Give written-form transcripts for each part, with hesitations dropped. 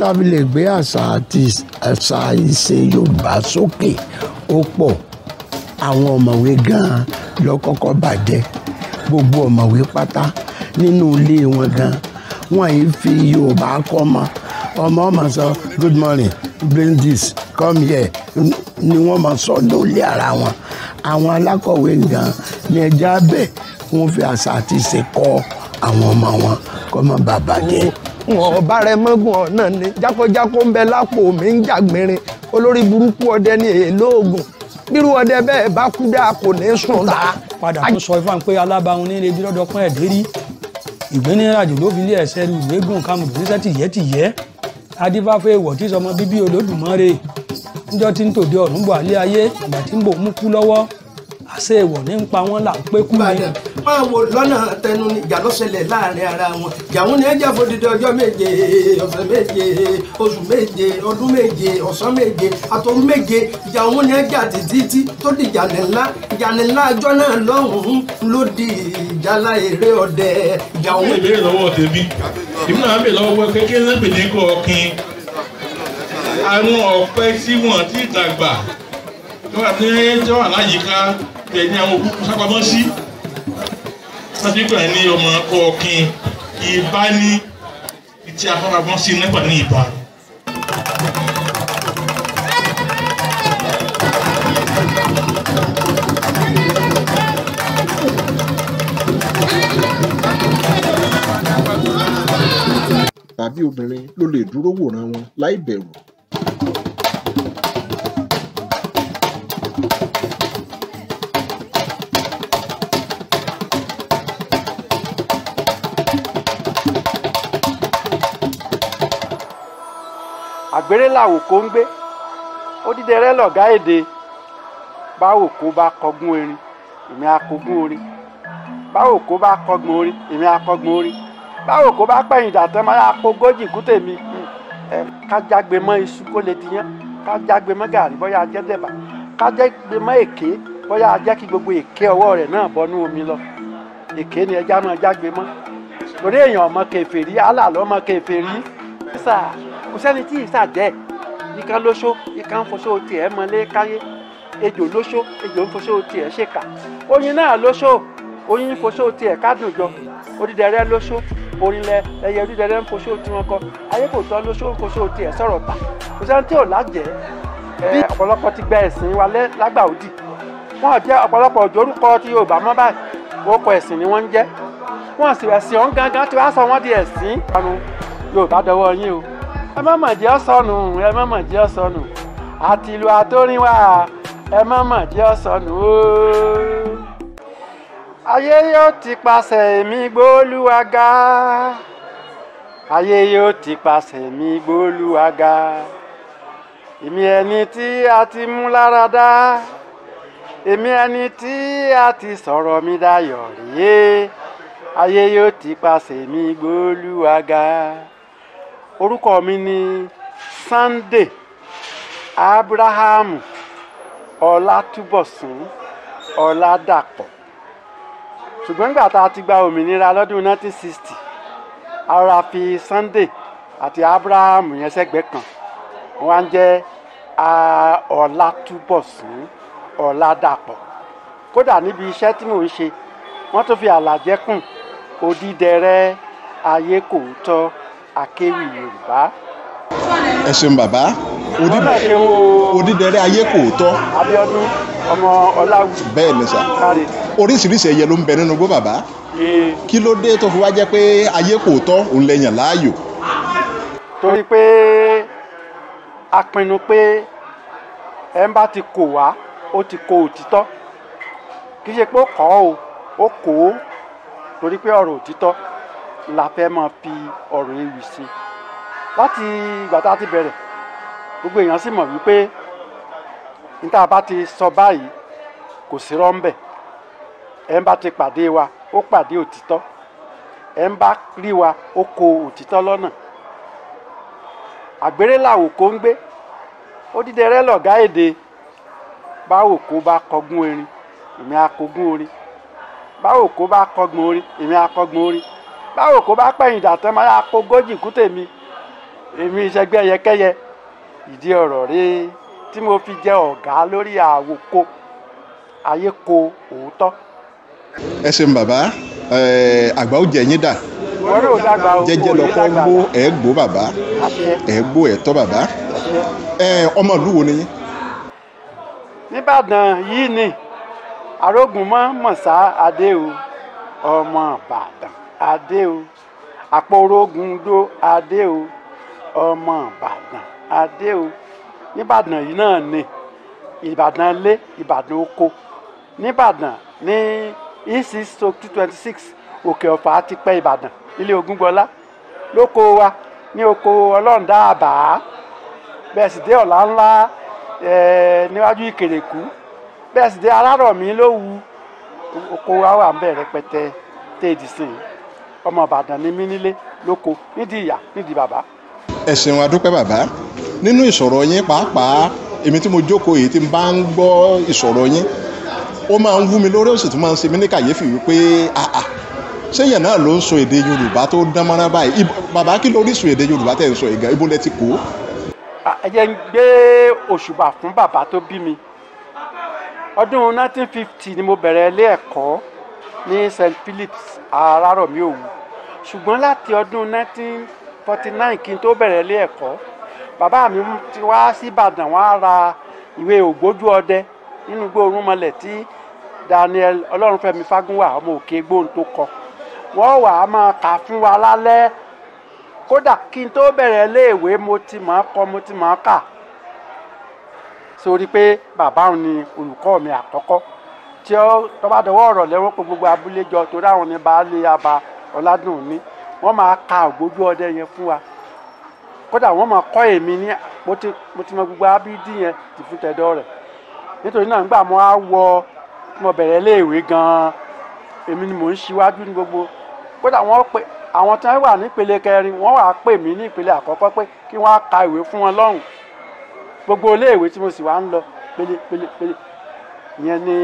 tá a fi lè gbé àṣà ìṣe Yorùbá sókè ó pọ̀. Àwọn ọ̀mọ̀wé gan-an ló kọ́kọ́ bàjẹ́. Gbogbo ọ̀mọ̀wé pátá nínú ilé wọn gan-an wọ́n yìí fi Yorùbá kọ́ ọmọ sọ good morning bring this come here ni wọ́n máa sọ lórí ara wọn. Àwọn alákọ̀wé gan-an ní ẹja bẹ́ẹ̀ wọ́n fi àṣà àti ìṣe kọ́ àwọn ọmọ wọn kọ́ mọ́ bàbá jẹ́. Wọn bá rẹ mọ́gùn ọ̀nà ni jákòjákò ń bẹ lápò mi ń jàgbìnrin olórí burúkú ọdẹ ní èèlò oògùn bírú ọdẹ bẹ́ẹ̀ bá kú dá kò ní sùn dá. Padà tó sọ ifá pé alábàáhùn ní ilé dídọ́dọ́ pọ́n ẹ̀dẹ́ rí ìgbéníràjò ló fi lé ẹsẹ̀ rí ìwégùn kámùdù níṣẹ́ tìyẹ́ adífáfẹ́ ìwọ̀ tí sọmọ bíbí Olódùmarè níjọ́ tí ń tòde ọ̀run bọ̀ alẹ́ ayé ìgbà tí ń bò mú kú lọ́wọ́ àṣẹ ìwọ̀ ní ń pa wọ́n là ń pé kú ni. Máa wo lọ́nà tẹnu ni ìjà ló ṣẹlẹ̀ láàrin ara wọn. Ìyàwó ni ẹ jẹ́ fòdìdí ọjọ́ méje, ọ̀sẹ̀ méje, oṣù méje, ọdún méje, ọ̀sán méje, àtòru méje. Ìyàwó ni ẹ jà títí tó di ìjànì ńlá. Ìjànì ńlá ọjọ́ náà lọ́hùn-ún ló di ìjàlá eré ọdẹ. Ìyàwó mi ìbéèrè lọ́wọ́ tèmi. Ìmú náà bèèrè lọ́wọ́ kékeré náà pèlè kọ́ ọ̀kin. Àwọn ọ̀pẹ tí wọ́n ti dàgbà tó wà láyìíká bẹ́ẹ̀ ni àwọn òkú sápamọ́ sí. Sásìkò ẹ̀ ní ọmọ ọ̀kin ìbá ní ìtì afárabọ́n sí nípa ní ìbá. Tàbí obìnrin ló lè dúró wòran wọn láì bẹ̀rù. Àgbèrè làwòkó ń gbé Odidere lọ̀gá èdè báwòkó bá kọgbọ́n erin èmi akọgbọ́n orin báwòkó bá kọgbọ́n orin èmi akọgbọ́n orin báwòkó bá pẹ̀yìn dàtẹ́ máa akọgójì kú tèmi ká jágbe mọ́ iṣu kó lè diyán ká jágbe mọ́ gàrí bóyá ajẹ́ dẹ̀bà ká jágbe mọ́ èké bóyá ajẹ́ kí gbogbo èké ọwọ́ rẹ̀ náà bọ́nú omi lọ èké ni ẹja máa jágbe mọ́ torí èèyàn ọmọ kèfèrí Allah lọ́mọ kèfèrí kò sẹ́ni tí ìsà jẹ́ ìkan lóṣó ìkan foṣó tiẹ̀ mọ́lé káyé ejò lóṣó ejò ń foṣó tiẹ̀ ṣèkà oyin náà lóṣó oyin foṣó tiẹ̀ kádùn jọ Odidere lóṣó orin lẹyẹ Odidere ń foṣó tiwọn kọ Ayekooto lóṣó ń foṣó tiẹ̀ sọ̀rọ̀ ta kò sẹ́ni tí ò lájẹ́ ọ̀pọ̀lọpọ̀ ti gbẹ ẹ̀sìn wa lágbà òdì wọ́n jẹ́ ọ̀pọ̀lọpọ̀ òjòrúkọ tí Yorùbá mọ́ báyìí wọ́n kọ ẹ̀sìn ni wọ́n ń jẹ́ wọ́n sì ẹ̀sìn ọ̀hún gangan tí wọ́n sọ wọ́n di ẹ̀sìn Yorùbá dọwọ́ yín o ẹ má mọ̀ jẹ́ ọ̀sọ́nù ẹ má mọ̀ jẹ́ ọ̀sọ́nù àti ìlú àtórin wa ẹ má mọ̀ jẹ́ ọ̀sọ́nù ooo. Ayé yóò ti pàṣẹ mi gbólúwàgá ayé yóò ti pàṣẹ mi gbólúwàgá èmi ẹni tí a ti mú lára dá èmi ẹni tí a ti sọ̀rọ̀ mi dayọ̀ rèé ayé yóò ti pàṣẹ mi gbólúwàgá. Orúkọ mi ni Sunday Abrahamu Olatunbosun Oladapo ṣùgbọ́n nígbà tá a ti gba òmìnira lọ́dún 1960 ara fi Sunday àti Abrahamu yẹn sẹ́gbẹ̀ẹ́ kan wọ́n á jẹ́ Olatunbosun Oladapo kódà níbi iṣẹ́ tí mò ń ṣe wọ́n tún fi àlàjẹ́ kùn Odidere-Ayekooto Akewi Yorùbá. Ẹ ṣeun bàbá Odidere-Ayekooto Abíọ́dún ọmọ Ọláwù. Bẹ́ẹ̀ ni sà oríṣiríṣi ẹyẹ ló ń bẹ nínú igbó bàbá kí ló dé tó fi wá jẹ́ pé Ayekooto òun lẹ yàn láàyò. Torí pé a pinnu pé ẹ ń bá ti kò wá ó ti kò òtítọ́ kì í ṣe pé ó kọ́ ó kò ó torí pé ọ̀rọ̀ òtítọ́ la fẹ́ máa fi ọ̀rọ̀ ewì sí láti ìgbà tá a ti bẹ̀rẹ̀ gbogbo èèyàn sì mọ̀ wípé níta bá ti sọ báyìí kò sí rọ́ńbẹ̀ ẹ̀ ń bá ti pàdé wa ó pàdé òtítọ́ ẹ̀ ń bá rí wa ó kó òtítọ́ lọ́nà àgbèrè làwòkó ń gbé Odidere lọ̀gá èdè báwòkó bá kọgbọ́n erin èmi akọgbọ́n orin báwòkó bá kọgbọ́n orin èmi akọgbọ́n orin báwòkó bá pẹ̀yìn dàtẹ́ máa akọgójì kú tèmi èmi ìṣẹ́gbẹ́ yẹkẹ́yẹ ìdí ọ̀rọ̀ rẹ̀ tí mo fi jẹ́ ọ̀gá lórí àwòkọ́ Ayekooto Òótọ́. ẹ ṣeun bàbá àgbà ó jẹ yín dà wọ́n yóò dàgbà o jẹ́jẹ́ lọ́kọ́ ń gbó ẹ̀ gbó bàbá ẹ̀ gbó ẹ̀ tọ́ bàbá ọmọ ìlú wo ni yín. Nìbàdàn yìí ni arógunmọ́ mọ̀sá adé o ọmọ Ìbàdàn adé o àpòrógun dó adé o ọmọ Ìbàdàn adé o Nìbàdàn yìí náà ni Ìbàdàn lé Ìbàdàn oko Nìbàdàn ní E6/226 òkè ọ̀fà ti pẹ́ Ìbàdàn ilé Ògúngbọlá lóko wa ní oko ọlọ́ọ̀dá àbá bẹ́ẹ̀ sì dé Ọ̀lànlá níwájú Ìkèrèkú bẹ́ẹ̀ sì dé Araromi Owu oko wa wà ń bẹ̀ rẹpẹtẹ téèdì sí i ọmọ Ìbàdàn ní mí nílé lóko nídìí ìyá nídìí bàbá. ẹ ṣeun adúpẹ́ bàbá nínú ìsọ̀rọ̀ yín pàápàá èmi tí mo jókòó yìí tí n bá ń gbọ́ ìsọ̀rọ̀ yín ó máa ń wú mi lórí ó sì tún máa ń ṣe mí ní kàyéfì wípé ṣéyàn náà ló ń sọ èdè Yorùbá tó dán mọ́rán báyìí bàbá kí lórí sọ èdè Yorùbá tẹ̀ ń sọ ìgbà ibo lẹ ti kó. ẹ jẹ́ ń gbé òṣùbà fún bàbá tó bí mi ọdún 1950 ni mo bẹ̀rẹ̀ ilé ẹ̀kọ́ ní St Phillip Araromi Owu ṣùgbọ́n láti ọdún 1949 kí n tó bẹ̀rẹ̀ ilé ẹ̀kọ́ bàbá mi ti wá sí Ìbàdàn wọ́n á ra ìwé ògbójú ọdẹ nínú gbórùnmọlẹ̀ tí Daniel Ọlọ́runfẹ́mi Fágúnwà ọmọ òkè gbóhùn tó kọ wọ́n wà á máa kà fún wa lálẹ́ kódà kí n tó bẹ̀rẹ̀ iléèwé mo ti máa kọ mo ti máa kà sórí pé bàbá òun ni olùkọ́ mi àkọ́kọ́ tí ó bá dọwọ́ ọ̀rọ̀ lẹ́wọ́n pé gbogbo abúlé jọ torí àwọn ní baálé aba Ọládùnní wọ́n máa ka ògbójú ọdẹ yẹn fún wa kódà wọ́n máa kọ́ èmi ní mo ti mọ gbogbo abídí yẹn ti fún tẹ̀dọ́ rẹ̀ nítorí náà nígbà mo á wọ mo bẹ̀rẹ̀ iléèwé gan-an èmi ni mò ń ṣíwájú ní gbogbo kódà wọ́n pè àwọn tí wọ́n wà nípele kẹrin wọ́n wà pè mí ní ìpele àkọ́kọ́ pé kí wọ́n á ka ìwé fún wọn lọ́hùn gbogbo iléèwé tí mo sì wá ń lọ pele ìyẹn ni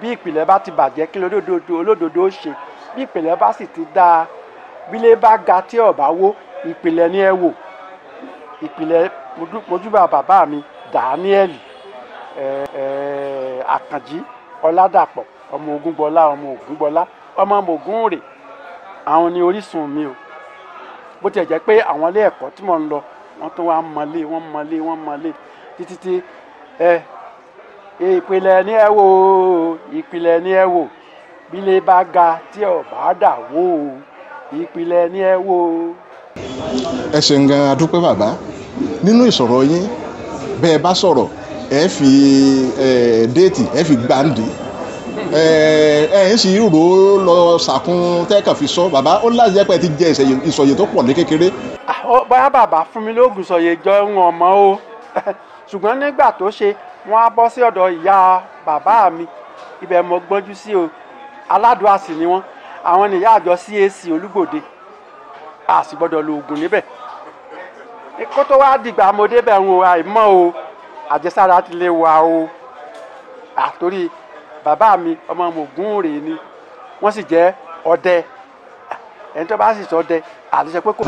bí ìpìlẹ̀ bá ti bàjẹ́ kí olódodo ṣe bí ìpìlẹ̀ bá sì ti dáa bílé bá ga tí ọ̀bá wó ìpìlẹ̀ ni ẹ wò ìpìlẹ̀ mojúbà bàbá mi Daniel Àkànjí Ọládàpọ̀ ọmọ Ògúngbọlá ọmọ Ògúnrè àwọn ni orísun mi o bó tiẹ̀ jẹ́ pé àwọn ilé ẹ̀kọ́ tí mò ń lọ wọ́n tún wá mọ́lé títí tí ìpìlẹ̀ ni ẹ wò ìpìlẹ̀ ni ẹ wò bílé bá ga tí ọ̀bá dà wó ìpìlẹ̀ ni ẹ wò. ẹ ṣeun gan adúpẹ́ bàbá nínú ìsọ̀rọ̀ yín bẹ́ẹ̀ bá sọ̀rọ̀ ẹ fi déètì ẹ fi gbàǹdì ẹ ń sì rò ó lọ sàkún tẹ́kàn fi sọ bàbá ó láti jẹ́ pé ẹ ti jẹ ìsọ̀yè tó pọ̀ ní kékeré. bóyá bàbá fún mi lóògùn sọ̀yè jọ ń wọ̀n mọ́ o ṣùgbọ́n nígbà tó ṣe wọ́n á bọ́ sí ọ̀dọ̀ ìyá bàbá mi ibẹ̀ mo gbọ́njú sí o aládùá sì ni wọ́n àwọn nìyá àjọ CAC Olúgbòde a sì gbọ́dọ̀ lo oògùn níbẹ̀ kó tó wá dìgbà mo débẹ̀ ń wo àìmọ́ o àjẹsára ti lè wà o àtòrí bàbá mi ọmọ Ògúnrè ni wọ́n sì jẹ́ ọdẹ ẹni tó bá sì sọ ọdẹ àdìsẹ pé kò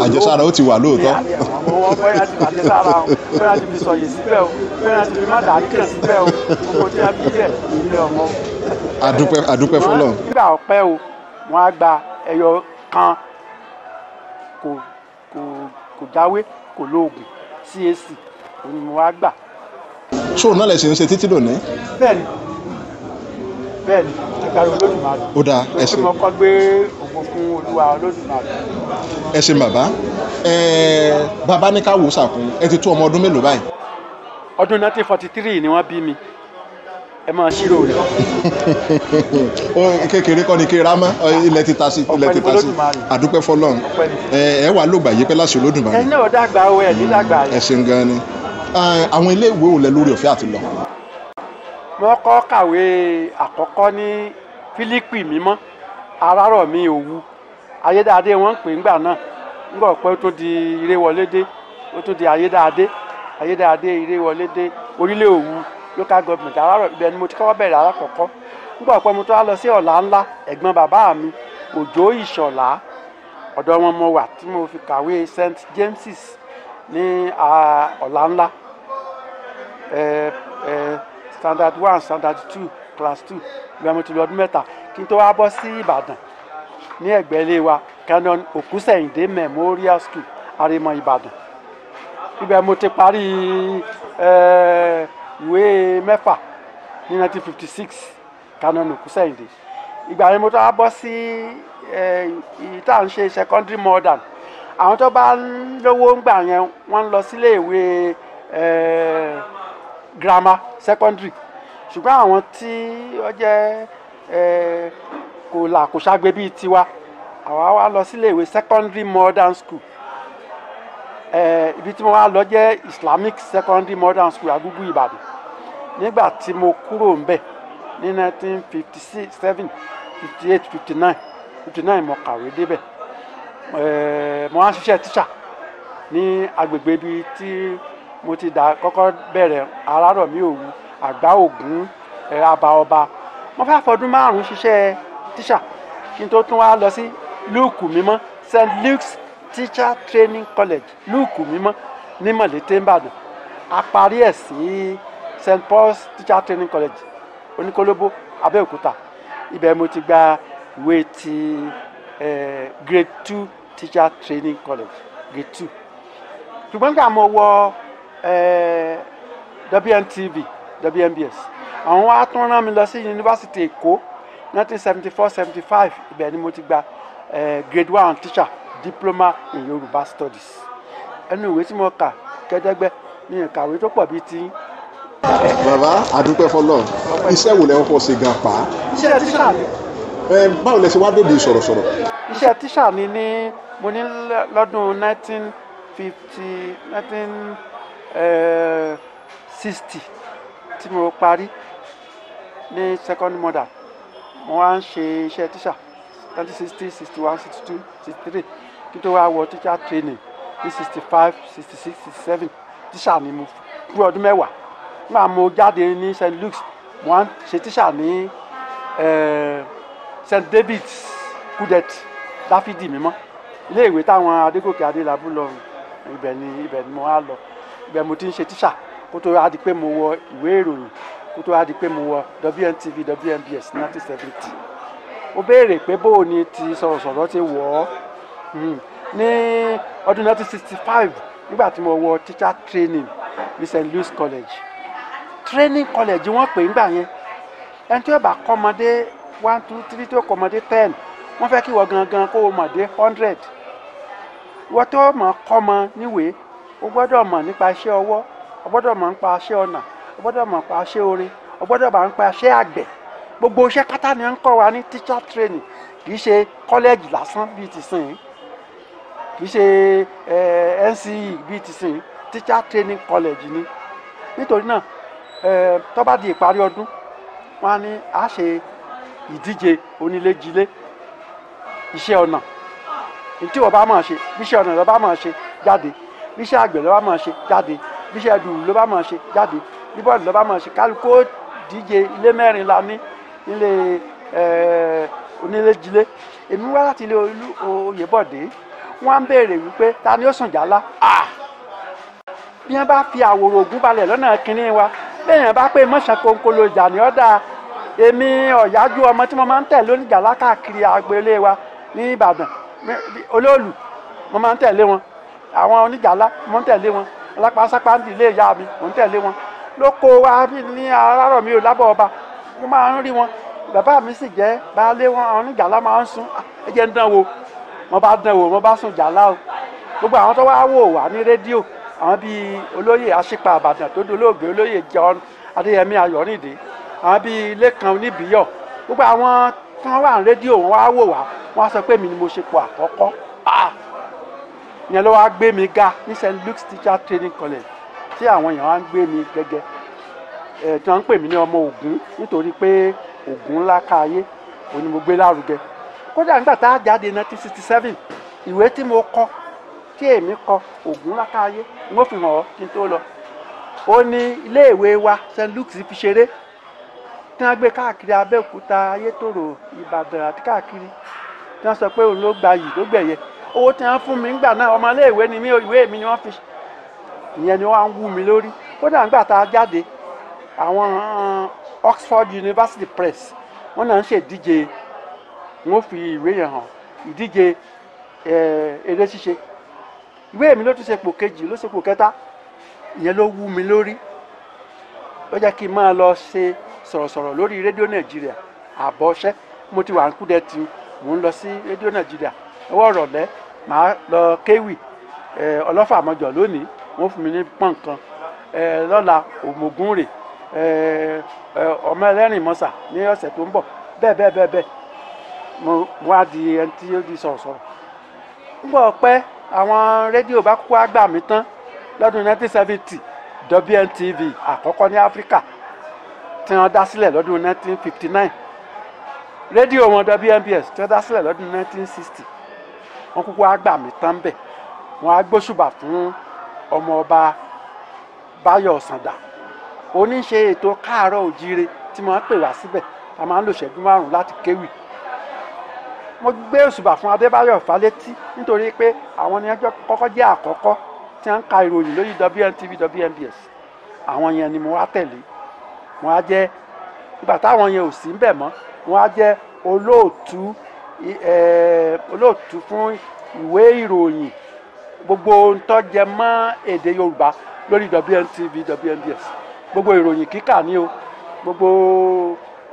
àjẹsára ó ti wà lóòótọ́. wọ́n bóyá ti àjẹsára o bóyá ti fi sọyè síbẹ̀ o bóyá ti fi má dàá kàn síbẹ̀ o gbogbo tí a bí bẹ̀ ilé ọmọ. adúpẹ́ fọlọ́. nígbà ọpẹ́ o wọ́n á gba ẹyọ kan kò jáwé kò lóògùn CAC òun ni mo wá gbà. ṣóun náà lè ṣe ń ṣe títí lónìí. bẹ́ẹ̀ni agbára Olódùmarè. ó dáa ẹ ṣe. mo kọ́ gbé ògùn fún Olúwa Olódùmarè. ẹ ṣe bàbá bàbá ní ká wò sàkún ẹ ti tó ọmọ ọdún mélòó báyìí. ọdún 1943 ni wọ́n bí mi ẹ máa ṣírò rẹ̀. kékeré kọ́ ni kéra mọ́ ilẹ̀ ti ta sí àdúpẹ́ fọlọ́run ẹ wà lóògbà yìí pẹ́ láṣẹ Olódùmarè. ẹ náà dàgbà o ẹ ní dàgbà yẹn. ẹ ṣeun gan ni àwọn ilé ìwé ò lẹ lórí ọ̀fẹ́ àti lọ. mo kọ́ kàwé àkọ́kọ́ ní Phillip mímọ́ Araromi Owu ayédáadé wọ́n ń pè ńgbà náà ńgbà pé ó tún di Ìrèwọlédé ó tún di ayédáadé Ìrèwọlédé Orílẹ̀ Òwu local government Araromi ibẹ̀ ni mo ti kọ́kọ́ bẹ̀rẹ̀ alákọ̀ọ́kọ́ ńgbà pé mo tún wá lọ sí Ọ̀lànlá ẹ̀gbọ́n bàbá mi Òjó Ìṣọ̀lá ọ̀dọ̀ wọn mo wà tí mo fi kàwé St James ní Olanla standard 1 standard 2 class 2 ìgbà mo ti lọ ọdún mẹ́ta kí n tó wá bọ́ sí Ìbàdàn ní ẹ̀gbẹ́ ilé wa Canon Okuseyinde Memorial School Aremo Ìbàdàn. Ibẹ̀ mo ti parí ìwé mẹ́fà ní 1956 Canon Okuseyinde. Ìgbà yẹn mo tó wá bọ́ sí ìta ń ṣe secondary modern. Àwọn tó bá ń lówó ń gbà yẹn wọ́n ń lọ sílé ìwé grammar secondary, ṣùgbọ́n àwọn tí ó jẹ́ kò ṣàgbé bíi tiwa àwa wá lọ sílé ìwé secondary modern school. Ibi tí mo wá lọ jẹ́ Islamic secondary modern school Agugu Ìbàdàn. Nígbà tí mo kúrò ńbẹ̀ ní 1957 58 59 mo kàwé débẹ̀. Mo wá ṣiṣẹ́ tíṣà ní agbègbè ibi tí mo ti kọ́kọ́ bẹ̀rẹ̀ Araromi Owu Àgbá Ògún Aba Ọba. Mo fẹ́ fọdún 5 ṣiṣẹ́ tíṣà kí n tó tún wá lọ sí Lúùkù Mímọ́ St Luke's Teacher Training College Lúùkù Mímọ́ ní Mọ̀lété Ìbàdàn. A parí ẹ̀ sí St Paul's Teacher Training College Oníkólóbó Abẹ́òkúta. Ibẹ̀ mo ti gba ìwé ti grade 2 Teacher Training College grade 2. Ṣùgbọ́n nígbà mo wọ WNTV WNBS àwọn wá tún rán mi lọ sí University Èkó 1974-75 ibẹ̀ ni mo ti gba grade 1 teacher diploma in Yoruba Studies. Ẹnu ìwé tí mo kà kẹ́dẹ́gbẹ́ ní ìkàwé tó pọ̀ bíi ti. Bàbá àdúpẹ́ fọlọ́ iṣẹ́ wo lẹ kọ́kọ́ ṣe gan pa? Iṣẹ́ tíṣà ni. Báwo lẹ ṣe wá dòde sọ̀rọ̀sọ̀rọ̀? Iṣẹ́ tíṣà ni mo ní lọ́dún 1960 tí mo parí ní second modern. Mo wá ń ṣe iṣẹ́ tíṣà 1960 61 62 63 kí tó wá wọ teacher training ní 65 66 67 tíṣà ni mo fún ọdún mẹ́wàá. Nígbà mo jáde ní St Luke's mo wá ń ṣe tíṣà ní St David's Kudet Dáfídì Mímọ́ ilé ìwé táwọn Adégòkè Adélabú lọ ibẹ̀ ni mo wá lọ. Ibẹ̀ mo ti ń ṣe tíṣà kó tó wá di pé mo wọ ìwé ìròyìn kó tó wá di pé mo wọ WNTV WNBS 1970. Ó béèrè pé bó ni ti sọ̀rọ̀sọ̀rọ̀ ti wọ̀ ọ́ ní ọdún 1965 nígbà tí mo wọ teacher training ní St Louis College. Training college wọ́n pè nígbà yẹn ẹni tí ó bá kọ́ ọmọdé 1 2 3 tí ó kọ́ ọmọdé 10 wọ́n fẹ́ kí wọ́n gangan kó o mọ̀ dé 100. Wọ́n tó mọ̀ kọ́ ọmọ níwèé o gbọ́dọ̀ mọ̀ nípa iṣẹ́ ọwọ́ o gbọ́dọ̀ mọ̀ nípa iṣẹ́ ọnà o gbọ́dọ̀ mọ̀ nípa iṣẹ́ orin o gbọ́dọ̀ mọ̀ nípa iṣẹ́ àgbẹ̀. Gbogbo iṣẹ́ kátà ni ń kọ́ wa ní teacher training kì í ṣe kọ́lẹ́jì lásán bíi ti sìn kì í ṣe NCE bíi ti sìn teacher training college ni. Nítorí náà tó bá di ìparí ọdún wọ́n á ní a ṣe ìdíje onílé-jilé iṣẹ́ ọnà tí wọ́n bá máa ṣe bí iṣẹ́ ọnà ló bá máa ṣe jáde bí iṣẹ́ àgbẹ̀ ló bá máa ṣe jáde bí iṣẹ́ dùrù ló bá máa ṣe jáde bí bọ́ọ̀lù ló bá máa ṣe kálukú ó díje ilé 4 la ní nílé onílé-jilé. Èmi wá láti ilé Oyèbọ̀dé wọ́n á ń béèrè wípé ta ni ó sùn jálá. Bí wọ́n bá fi àwòrán Ògún balẹ̀ lọ́nà kínní wa bẹ́ẹ̀ yẹn bá pé mọ̀ṣán kónkolo ìjà ní ọ̀dà èmi ọ̀yájú ọmọ tí mo máa ń tẹ̀lé oníjàlá káàkiri agboolé wa ní Ìbàdàn olóòlù mo máa ń tẹ̀lé wọn àwọn oníjàlá mo ń tẹ̀lé wọn alápásápáǹdì ilé ìyá mi mo ń tẹ̀lé wọn lóko wa ní Araromi Owu lábọ̀ ọba mo máa ń rí wọn bàbá mi sì jẹ́ baálé wọn àwọn oníjàlá máa ń sùn ẹ jẹ́ ń dán wò mo bá dán wò mo bá sùn jàlá o. Gbogbo àwọn tó wá wò wá ní rédíò àwọn bíi olóyè Aṣípa Ìbàdàn tó dolóògbé olóyè John Adéyẹmí Ayọ̀rìndé àwọn bíi Lẹ́kan Oníbíyọ̀ gbogbo àwọn tí wọ́n wà ní rédíò wọn wá wò wá wọ́n á sọ pé mi ni mo ṣe pò àkọ́kọ́. Ìyẹn ló wá gbé mi ga ní St Luke's Teacher Training College tí àwọn èèyàn wá ń gbé mi gẹ́gẹ́ tí wọ́n ń pè mí ní ọmọ Ògún nítorí pé Ògún ńlá káyé òní mo gbé lárugẹ. Kódà nígbà tá a jáde 1967 ìwé tí mo kọ tí èmi kọ Ògún ńlá káyé ni mo fi hàn ọ́ kí n tó lọ. Ó ní iléèwé wa St Luke's fi ṣeré tí wọ́n gbé káàkiri Abẹ́òkúta Ayétòrò Ìbàdàn àti káàkiri tí wọ́n sọ pé òun ló gba yìí ló gbẹ̀yẹ owó tí wọ́n fún mi nígbà náà ọmọléèwé ni mí ìwé mi ni wọ́n fi ìyẹn ni wọ́n á ń wú mi lórí kódà nígbà tá a jáde àwọn Oxford University Press wọ́n náà ń ṣèdíje wọ́n fi ìwé yẹn hàn ìdíje eré ṣíṣe ìwé mi ló tún ṣe pò kejì ló ṣe pò kẹta ìyẹn ló wú mi lórí ó jẹ́ kí n máa lọ ṣe sọ̀rọ̀sọ̀rọ̀ lórí rédíò Nàìjíríà àbọ̀ṣẹ́ mo ti wà ń kúdẹ tí mò ń lọ sí rédíò Nàìjíríà ọwọ́ ìrọ̀lẹ́ màá lọ kéwì ọlọ́fà àmọ́jọ lónìí wọ́n fún mi ní pọ́n kan lọ́la òmùgún rè ọmọ ẹlẹ́rìn mọ́sà ní ọ̀sẹ̀ tó ń bọ̀ bẹ́ẹ̀ mo wá di ẹni tí ó di sọ̀rọ̀sọ̀rọ̀ ń bọ̀ pẹ́ àwọn rédíò bá kú àgbà mi tán lọ́dún 1970 WNTV àkọ́kọ́ ní Áfíríkà tí wọ́n dá sílẹ̀ lọ́dún 1959 rédíò wọn WNBS tí wọ́n dá sílẹ̀ lọ́dún 1960 wọ́n kúkú àgbà mi tán bẹ̀ wọ́n á gbóṣùbà fún ọmọ ọba Báyọ̀ Ọ̀sàndà oníṣe ètò káàárọ̀ òjíire tí wọ́n pè wá síbẹ̀ a máa ń lò ṣẹ́jú 5 láti kéwì mo gbé òṣùbà fún Adébáyọ̀ Fálétí nítorí pé àwọn ni ẹjọ́ kọ́kọ́ jẹ́ àkọ́kọ́ tí wọ́n ń ka ìròyìn lórí WNTV WNBS àwọn yẹn ni mo wá tẹ̀lé mo wá jẹ́ ìgbà táwọn yẹn ò sí ń bẹ̀ mọ́ mo wá jẹ́ olóòtú fún ìwé ìròyìn gbogbo ntọ́jẹ mọ́ èdè Yorùbá lórí WNTV WNBS gbogbo ìròyìn kíkà ni o gbogbo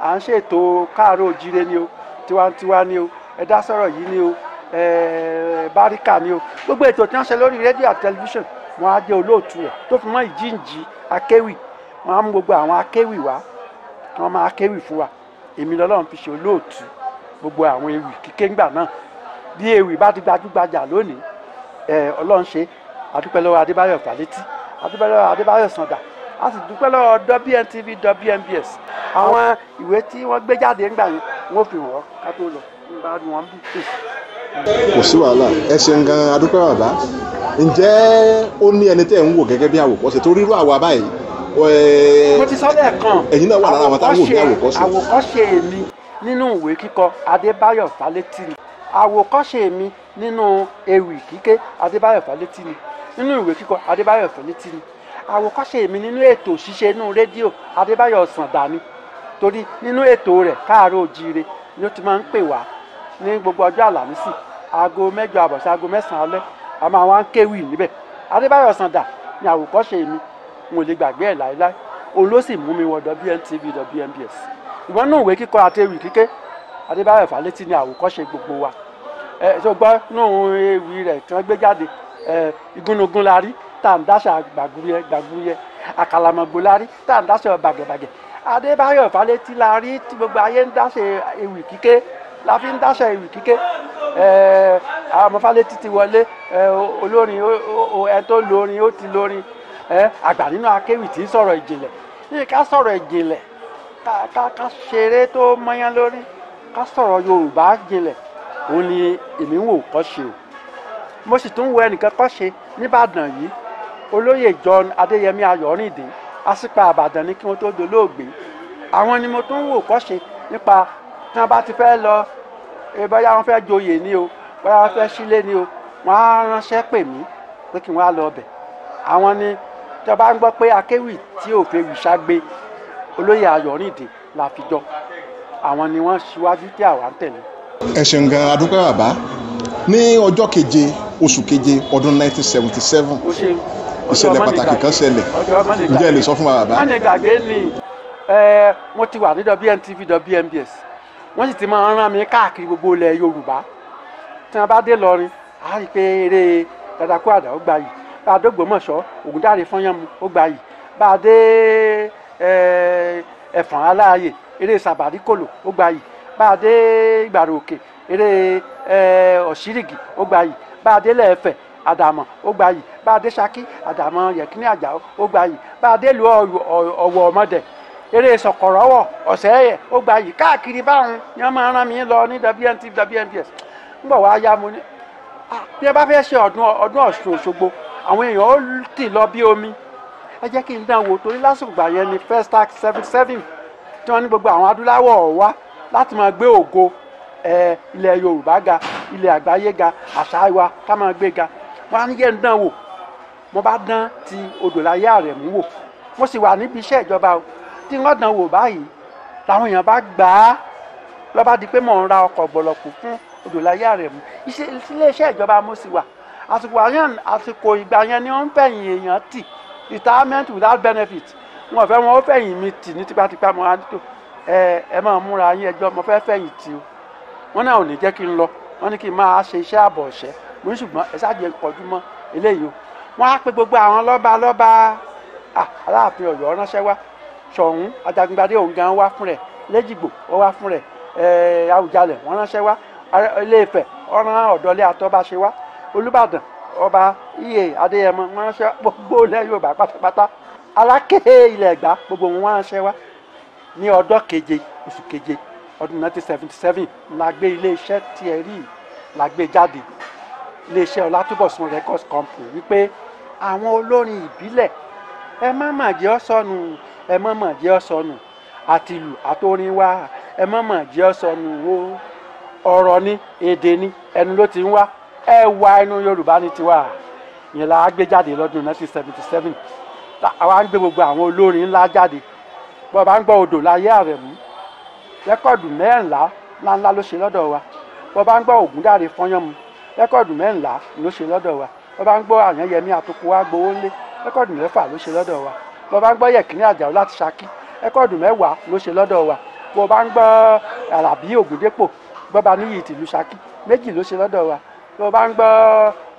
à ń ṣètò káàárọ̀ òjíire ni o tiwantiwa ni o ẹ̀dá sọ̀rọ̀ yìí ni o báríkà ni o gbogbo ètò tí wọ́n ṣe lórí rédíò àti tẹlifíṣàn wọ́n á jẹ́ olóòtú rẹ̀ tó fi mọ́ ìjíǹjí akéwì wọ́n á mú gbogbo àwọn akéwì wá wọ́n máa akéwì fún wa èmi lọ́lọ́run fi ṣe olóòtú gbogbo àwọn ewì kíké ńgbà náà bí ewì bá ti gbajúgbajà lónìí Ọlọ́run ṣe adúpẹ́ lọ́wọ́ Adébáyọ̀ Fálétí adúpẹ́ lọ́wọ́ Adébáyọ̀ Sàndà a sì dúpẹ́ lọ́wọ́ WNTV WNBS àwọn ìwé tí wọ́n gbé jáde ńgbà yẹn wọ́n fi wọ́n ká tó lọ nígbà tí wọ́n bí pèsè. kò sí wàhálà ẹ ṣeun gan adúpẹ́ bàbá ǹjẹ́ ó ní ẹni tẹ́ ń wò gẹ́gẹ́ bí àwòkọ́ṣe tó rírú àwa báyìí. mo ti sọ lẹ́ẹ̀kan ẹ̀yin náà wà lára àwọn táwọn wò bí àwòkọ́ṣe. àwòkọ́ṣe mi nínú ìwé kíkọ Adébáyọ̀ Fálétí ni àwòkọ́ṣe mi nínú ewì kíké Adébáyọ̀ Fálétí ni nínú ìwé kíkọ Adébáyọ̀ Fálétí ni àwòkọ́ṣe mi nínú ètò ṣíṣe inú rédíò Adébáyọ̀ Sàndà ni torí nínú ètò rẹ̀ káàárọ̀ òjíire ni ó ti máa ń pè wá ní gbogbo ọjọ́ àlàmísì aago 8 àbọ̀ sí aago 9 alẹ́ a máa wá ń kéwì níbẹ̀ Adébáyọ̀ Sàndà ni àwòkọ́ṣe mi mo lè gbàgbé ẹ̀ láéláé òun ló sì mú mi wọ WNTV WNBS ìwọ́n nínú ìwé kíkọ àti ewì kíké Adébáyọ̀ Fálétí ni àwòkọ́ṣe gbogbo wa tó gbọ́ nínú ewì rẹ̀ tí wọ́n gbé jáde igúnnugún la rí tá à ń dáṣà gbàgúrúyẹ àkàlàmọ̀gbò la rí tá à ń dáṣà bàgẹ̀bàgẹ̀ Adébáyọ̀ Fálétí la rí tí gbogbo ayé ń dáṣà ewì kíké la fi ń dáṣà ewì kíké àwọn ọmọ Fálétí ti wọlé olórin ẹ tó lórin ó ti lórin àgbà nínú akéwì tí ń sọ̀rọ̀ ìjìnlẹ̀ ní ká sọ̀rọ̀ ìjìnlẹ̀ ká ṣeré tó mọ́yán lórí ká sọ̀rọ̀ Yorùbá jinlẹ̀ òun ni èmi ń wò kọ́ ṣe o mo sì tún wo ẹnìkan kọ́ ṣe nìbàdàn yìí olóyè John Adéyẹmí Ayọ̀rìndé Asípa Ìbàdàn ní kí wọ́n tó dolóògbé àwọn ni mo tún wò kọ́ ṣe nípa tí wọ́n bá ti fẹ́ lọ bóyá wọ́n fẹ́ joyè ni o bóyá wọ́n fẹ́ sílé ni o wọ́n á ránṣẹ́ pè mí pé kí wọ́n á lọ ọbẹ̀ àwọn ni tí wọ́n bá ń gbọ́ pé akéwì tí ò fẹ́ wì ṣàgbé olóyè Ayọ̀rìndé la fi jọ àwọn ni wọ́n ṣíwájú tí àwa ń tẹ̀lé. ẹ ṣeun gan adúpẹ́ bàbá ní ọjọ́ keje oṣù keje ọdún 1977 ìṣẹ̀lẹ̀ pàtàkì kan ṣẹlẹ̀ ǹjẹ́ ẹ lè sọ fún wa bàbá. wọ́n ní gàgé ni mo ti wà ní WNTV WNBS wọ́n sì ti máa ń rán mi káàkiri gbogbo ilẹ̀ Yorùbá tí wọ́n bá dé lọrin á rí i pé eré Dàdàkú Àdá ó gbà yìí bá a dé Ògbómọ̀ṣọ́ Ògúndáre Fọ́nyánmu ó gbà yìí bá a dé Ẹ̀fọ̀n Aláàyè eré Sàbàríkòlò ó gbà yìí bá a dé Ìgbàrà Òkè eré Ọ̀ṣírìgì ó gbà yìí bá a dé Lẹ́ẹ̀fẹ̀ Àdàmọ̀ ó gbà yìí bá a dé Ṣakí Àdàmọ̀ Yẹ̀kínní Àjàó ó gbà yìí bá a dé ìlú Ọ̀wọ̀ Ọmọdé eré Sọ̀kọ̀rọ̀wọ̀ Ọ̀sẹ́yẹ̀ ó gbà yìí káàkiri báwọn ni wọ́n máa rán mi lọ ní WNTV WNBS ń bọ̀ wá yá mo ní bí ẹ bá fẹ́ ṣe ọdún Ọ̀ṣun Òṣogbo àwọn èèyàn ó tì lọ bí omi ẹ jẹ́ kí n dán wò torí lásìkò gbà yẹn ni first act 77 tí wọ́n ní gbogbo àwọn adúláwọ̀ wá láti máa gbé ògo ilẹ̀ Yorùbá ga ilẹ̀ àgbáyé ga àṣà wa ká máa gbé ga wọ́n á ní yẹn ń dán wò mo bá dán ti Odidere Aremu wò mo sì wà níbi iṣẹ́ ìjọba o tí wọ́n dán wò báyìí làwọn èèyàn bá gbà á lọ́ba di pé mò ń ra ọkọ̀ gbọ̀lọ̀kù fún Odidere Aremu iléeṣẹ́ ìjọba mo sì wà àsìkò ìgbà yẹn ni wọ́n ń fẹ̀yìn èèyàn tì retirement without benefit wọn fẹ́ wọn ó fẹ̀yìn mi tì ní tipátipá mo wá ní tò ẹ máa múra yín ẹjọ́ mo fẹ́ fẹ̀yìn tì o wọ́n náà ò ní jẹ́ kí n lọ wọ́n ní kí n máa ṣe iṣẹ́ àbọ̀ ọ̀ṣẹ́ mo ní ṣùgbọ́n ẹ ṣáàjẹ́ ń kọjú mọ́ eléyìí o wọ́n á pe gbogbo àwọn lọ́ba Aláàfin Ọ̀yọ́ ránṣẹ́ wá Ṣọ̀ún Ajagungbadé òun gan wá fún rẹ̀ Lẹ́jìgbò ó wá fún rẹ̀ Àwùjalẹ̀ wọ́n ránṣẹ́ wá Ilé-Ifẹ̀ ọ̀ràn Ọ̀dọ́lé Àtọ́báṣe wá Olúbàdàn ọba Iye Adéyẹmọ wọ́n ránṣẹ́ wá gbogbo ilẹ̀ Yorùbá pátápátá Aláké ilẹ̀ Ẹ̀gbá gbogbo wọn ránṣẹ́ wá ní ọjọ́ keje oṣù keje ọdún 1977 la gbé iléeṣẹ́ tí ẹ rí la gbé jáde iléeṣẹ́ Olatunbosun Records Company wípé àwọn olórin ìbílẹ̀ ẹ má mà jẹ́ ọ́ sọnù ẹ má mà jẹ́ ọ́ sọnù àtìlù àtorin wa ẹ má mà jẹ́ ọ́ sọnù o ọ̀rọ̀ ni èdè ni ẹnu ló ti ń wá ẹ wá inú Yorùbá ní tiwa yẹn la gbé jáde lọ́dún 1977 àwa ń gbé gbogbo àwọn olórin ńlá jáde bọ́ bá ń gbọ́ Odidere Aremu rẹ́kọ̀dù mẹ́rìnlá ńláńlá ló ṣe lọ́dọ̀ wa bọ́ bá ń gbọ́ Ògúndáre Fọ́yánmu rẹ́kọ̀dù mẹ́rìnlá ló ṣe lọ́dọ̀ wa bọ́ bá ń gbọ́ Àyànyẹmí Àtòkò wa gbowó ńlé rẹ́kọ̀dù 6 ló ṣe lọ́dọ̀ wa bọ́ bá ń gbọ́ Yẹ̀kínní Àjàó láti Ṣakí rẹ́kọ̀dù 10 ló ṣe lọ́dọ̀ wa bọ́ bá ń gbọ́ Àlàbí Ògúndépò Gbọ́ba Níyì tìlú Ṣakí 2 ló ṣe lọ́dọ̀ wa bọ́ bá ń gbọ́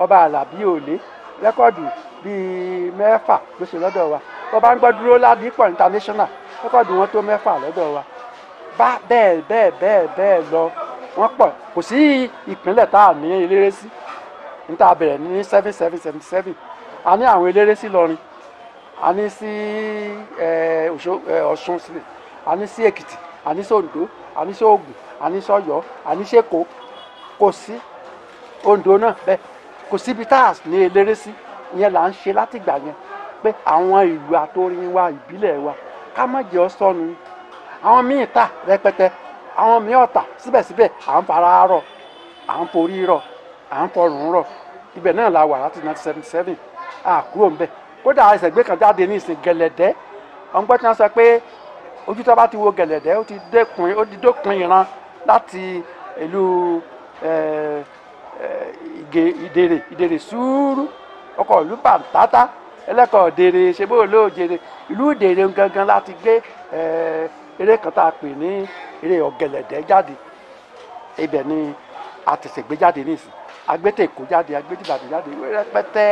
Ọba Àlàbí Òlé rẹ́kọ̀dù bíi 6 ló ṣe lọ́dọ̀ wa bọ́ bá ń gbọ́ Dúró Ládìpọ̀ International rẹ́kọ̀dù wọn tó 6 lọ́dọ̀ wa bá bẹ́ẹ̀ lọ wọ́n pọ̀ kò sí ìpínlẹ̀ tá a ní eléré sí níta bẹ̀rẹ̀ ní 77 a ní àwọn eléré sí Ìlọrin a ní sí Ọ̀ṣun sílẹ̀ a ní sí Èkìtì a ní sí Oǹdó a ní sí Ògùn a ní sí Ọ̀yọ́ a ní sí Èkó kò sí Oǹdó náà bẹ́ẹ̀ kò síbi tá a ní eléré sí ìyẹn là ń ṣe látìgbà yẹn pé àwọn ìlú àtorin wa ìbílẹ̀ wa ká má jẹ́ ọ́ sọnù àwọn míì tà rẹpẹtẹ àwọn míì ọ̀tà síbẹ̀síbẹ̀ à ń fara rọ̀ à ń forí rọ̀ à ń fọrùn rọ̀ ibẹ̀ náà la wà láti 1977 kúrò ń bẹ̀ kódà ẹsẹ̀ gbé kan jáde ní ìsìn gẹ̀lẹ̀dẹ́ ọ̀ngbọ́n tí wọ́n sọ pé ojú tó bá ti wo gẹ̀lẹ̀dẹ́ ó ti dópin ìran láti ìlú Ìdèrè Sùúrù ọkọ̀ ìlú Bàǹtátá ẹlẹ́kọ̀ọ́ Ìdèrè ṣe bó olóòjèrè ìlú Ìdèrè gangan láti gbé eré kan tá a pè ní eré ọ̀gẹ̀lẹ̀dẹ́ jáde ibẹ̀ ni a tẹ̀sẹ̀ gbé jáde nísìn agbẹ́tẹ̀ Èkó jáde agbẹ́tẹ̀ Ìbàdàn jáde rẹpẹtẹ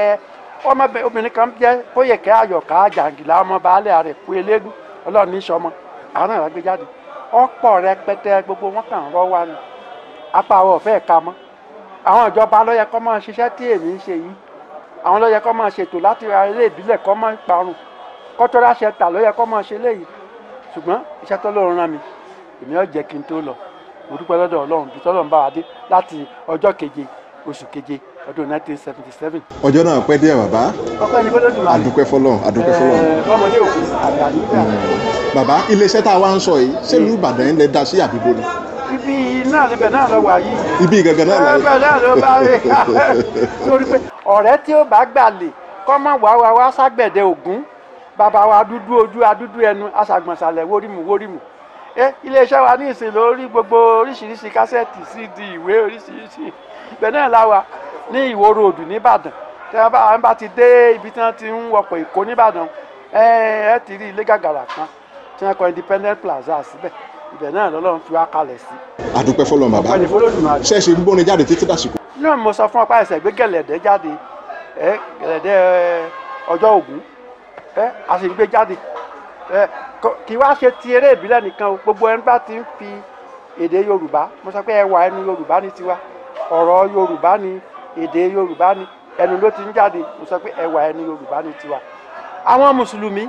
obìnrin kan jẹ́ Fóyèkẹ́ Àyọ̀ká Jàǹgìlá ọmọ baálé rẹ̀ kú eléégún Ọlọ́run ní sọmọ àwọn náà la gbé jáde ọ̀pọ̀ rẹpẹtẹ gbogbo wọn kàn ń rọ́ wá ni apá àwọn ọ̀fẹ́ ẹ̀ka mọ́ àwọn ìjọba ló yẹ kó máa ṣiṣẹ́ tí èmi ń ṣe yìí àwọn ló yẹ kó máa ṣètò láti ra ilé ìbílẹ̀ kó máa parun cultural center ló yẹ kó máa ṣe léyìí ṣùgbọ́n iṣẹ́ tó lọ́run rán mi èmi ò jẹ́ kí n tó lọ mo dúpẹ́ lọ́dọ̀ Ọlọ́run bí tọ́lọ́run bá wa dé láti ọjọ́ keje oṣù keje ọdún 1977. ọjọ́ náà pẹ́ díẹ̀ bàbá. ọpẹ́ ní fọlọ́dún máa àdúpẹ́ fọlọ́run àdúpẹ́ fọlọ́run. ọmọdé òkú àgbà nígbà. bàbá iléeṣẹ́ tá a wá ń sọ yìí ṣé ìlú Ìbàdàn yẹn lè dá sí àbíbo ni. ibi náà níbẹ̀ náà lọ wà yìí. ibi gangan náà la. ẹgbẹ́ náà ló bá rí lórí pé ọ̀rẹ́ tí ó bá gbàlè kọ́ mọ̀ wá ságbẹ̀dẹ Ògún bàbá wa dúdú ojú adúdú ẹnu aṣàgbọ̀nsalẹ̀ wórímù iléeṣẹ́ wa ní ìsìn lórí gbogbo oríṣiríṣi kásẹ̀tì CD ìwé oríṣiríṣi ibẹ̀ náà la wà ní Ìwó Road nìbàdàn tí wọ́n bá ti dé ibi tí wọ́n ti ń wọkọ̀ Èkó nìbàdàn ẹ ti rí ilé gàgàrà kan tí wọ́n kọ Independent Plaza síbẹ̀ ibẹ̀ náà lọ́lọ́run fi wá kalẹ̀ sí. àdúpẹ́ fọlọ́run bàbá ṣẹ́ẹ̀ṣì ń gbóni jáde títí dàsìkò. náà mo sọ fún ọpá ẹsẹ̀ gbé gẹ̀lẹ̀dẹ́ jáde gẹ̀lẹ̀dẹ́ ọjọ́ Ògún a sì ń gbé jáde kì í wá ṣe ti eré ìbílẹ̀ nìkan o gbogbo ẹni bá ti ń fi èdè Yorùbá mo sọ pé ẹwà ẹnu Yorùbá ní tiwa ọ̀rọ̀ Yorùbá ní èdè Yorùbá ní ẹnu ló ti ń jáde mo sọ pé ẹwà ẹnu Yorùbá ní tiwa. àwọn mùsùlùmí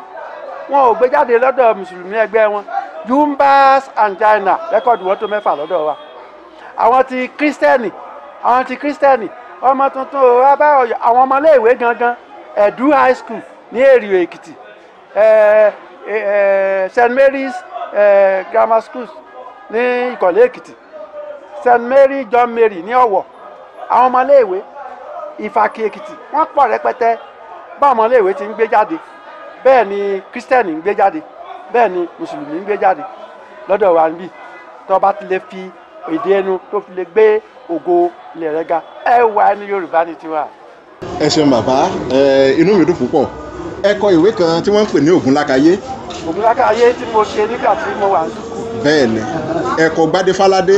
wọn ò gbé jáde lọ́dọ̀ mùsùlùmí ẹgbẹ́ wọn Jumbas and China rẹ́kọ̀dù wọn tó 6 lọ́dọ̀ wa. àwọn ti kírísítẹ́nì ọmọ tuntun abáyọ̀ àwọn ọmọléèwé gangan Ẹ̀dú high school ní Èrìò Èkìtì St Mary's grammar school ní Ìkọ̀lé Èkìtì St Mary John Mary ní Ọ̀wọ̀ àwọn ọmọléèwé Ìfàkì Èkìtì wọ́n pọ̀ rẹpẹtẹ bá ọmọléèwé ti ń gbé jáde bẹ́ẹ̀ ni kírísítẹ́nì ń gbé jáde bẹ́ẹ̀ ni mùsùlùmí ń gbé jáde lọ́dọ̀ wa níbí tó bá ti lè fi èdè ẹnu tó fi lè gbé ògo ilẹ̀ rẹ̀ ga ẹ wà ní Yorùbá ní tiwa. ẹ ṣeun bàbá inú mi dùn púpọ̀ ẹ kọ ìwé kan tí wọ́n ń pè ní Ògúnlákayé. Ògúnlákayé tí mo ṣe nígbà tí mo wà ní sùkúù. bẹ́ẹ̀ ni ẹ kọ Gbádéfáládé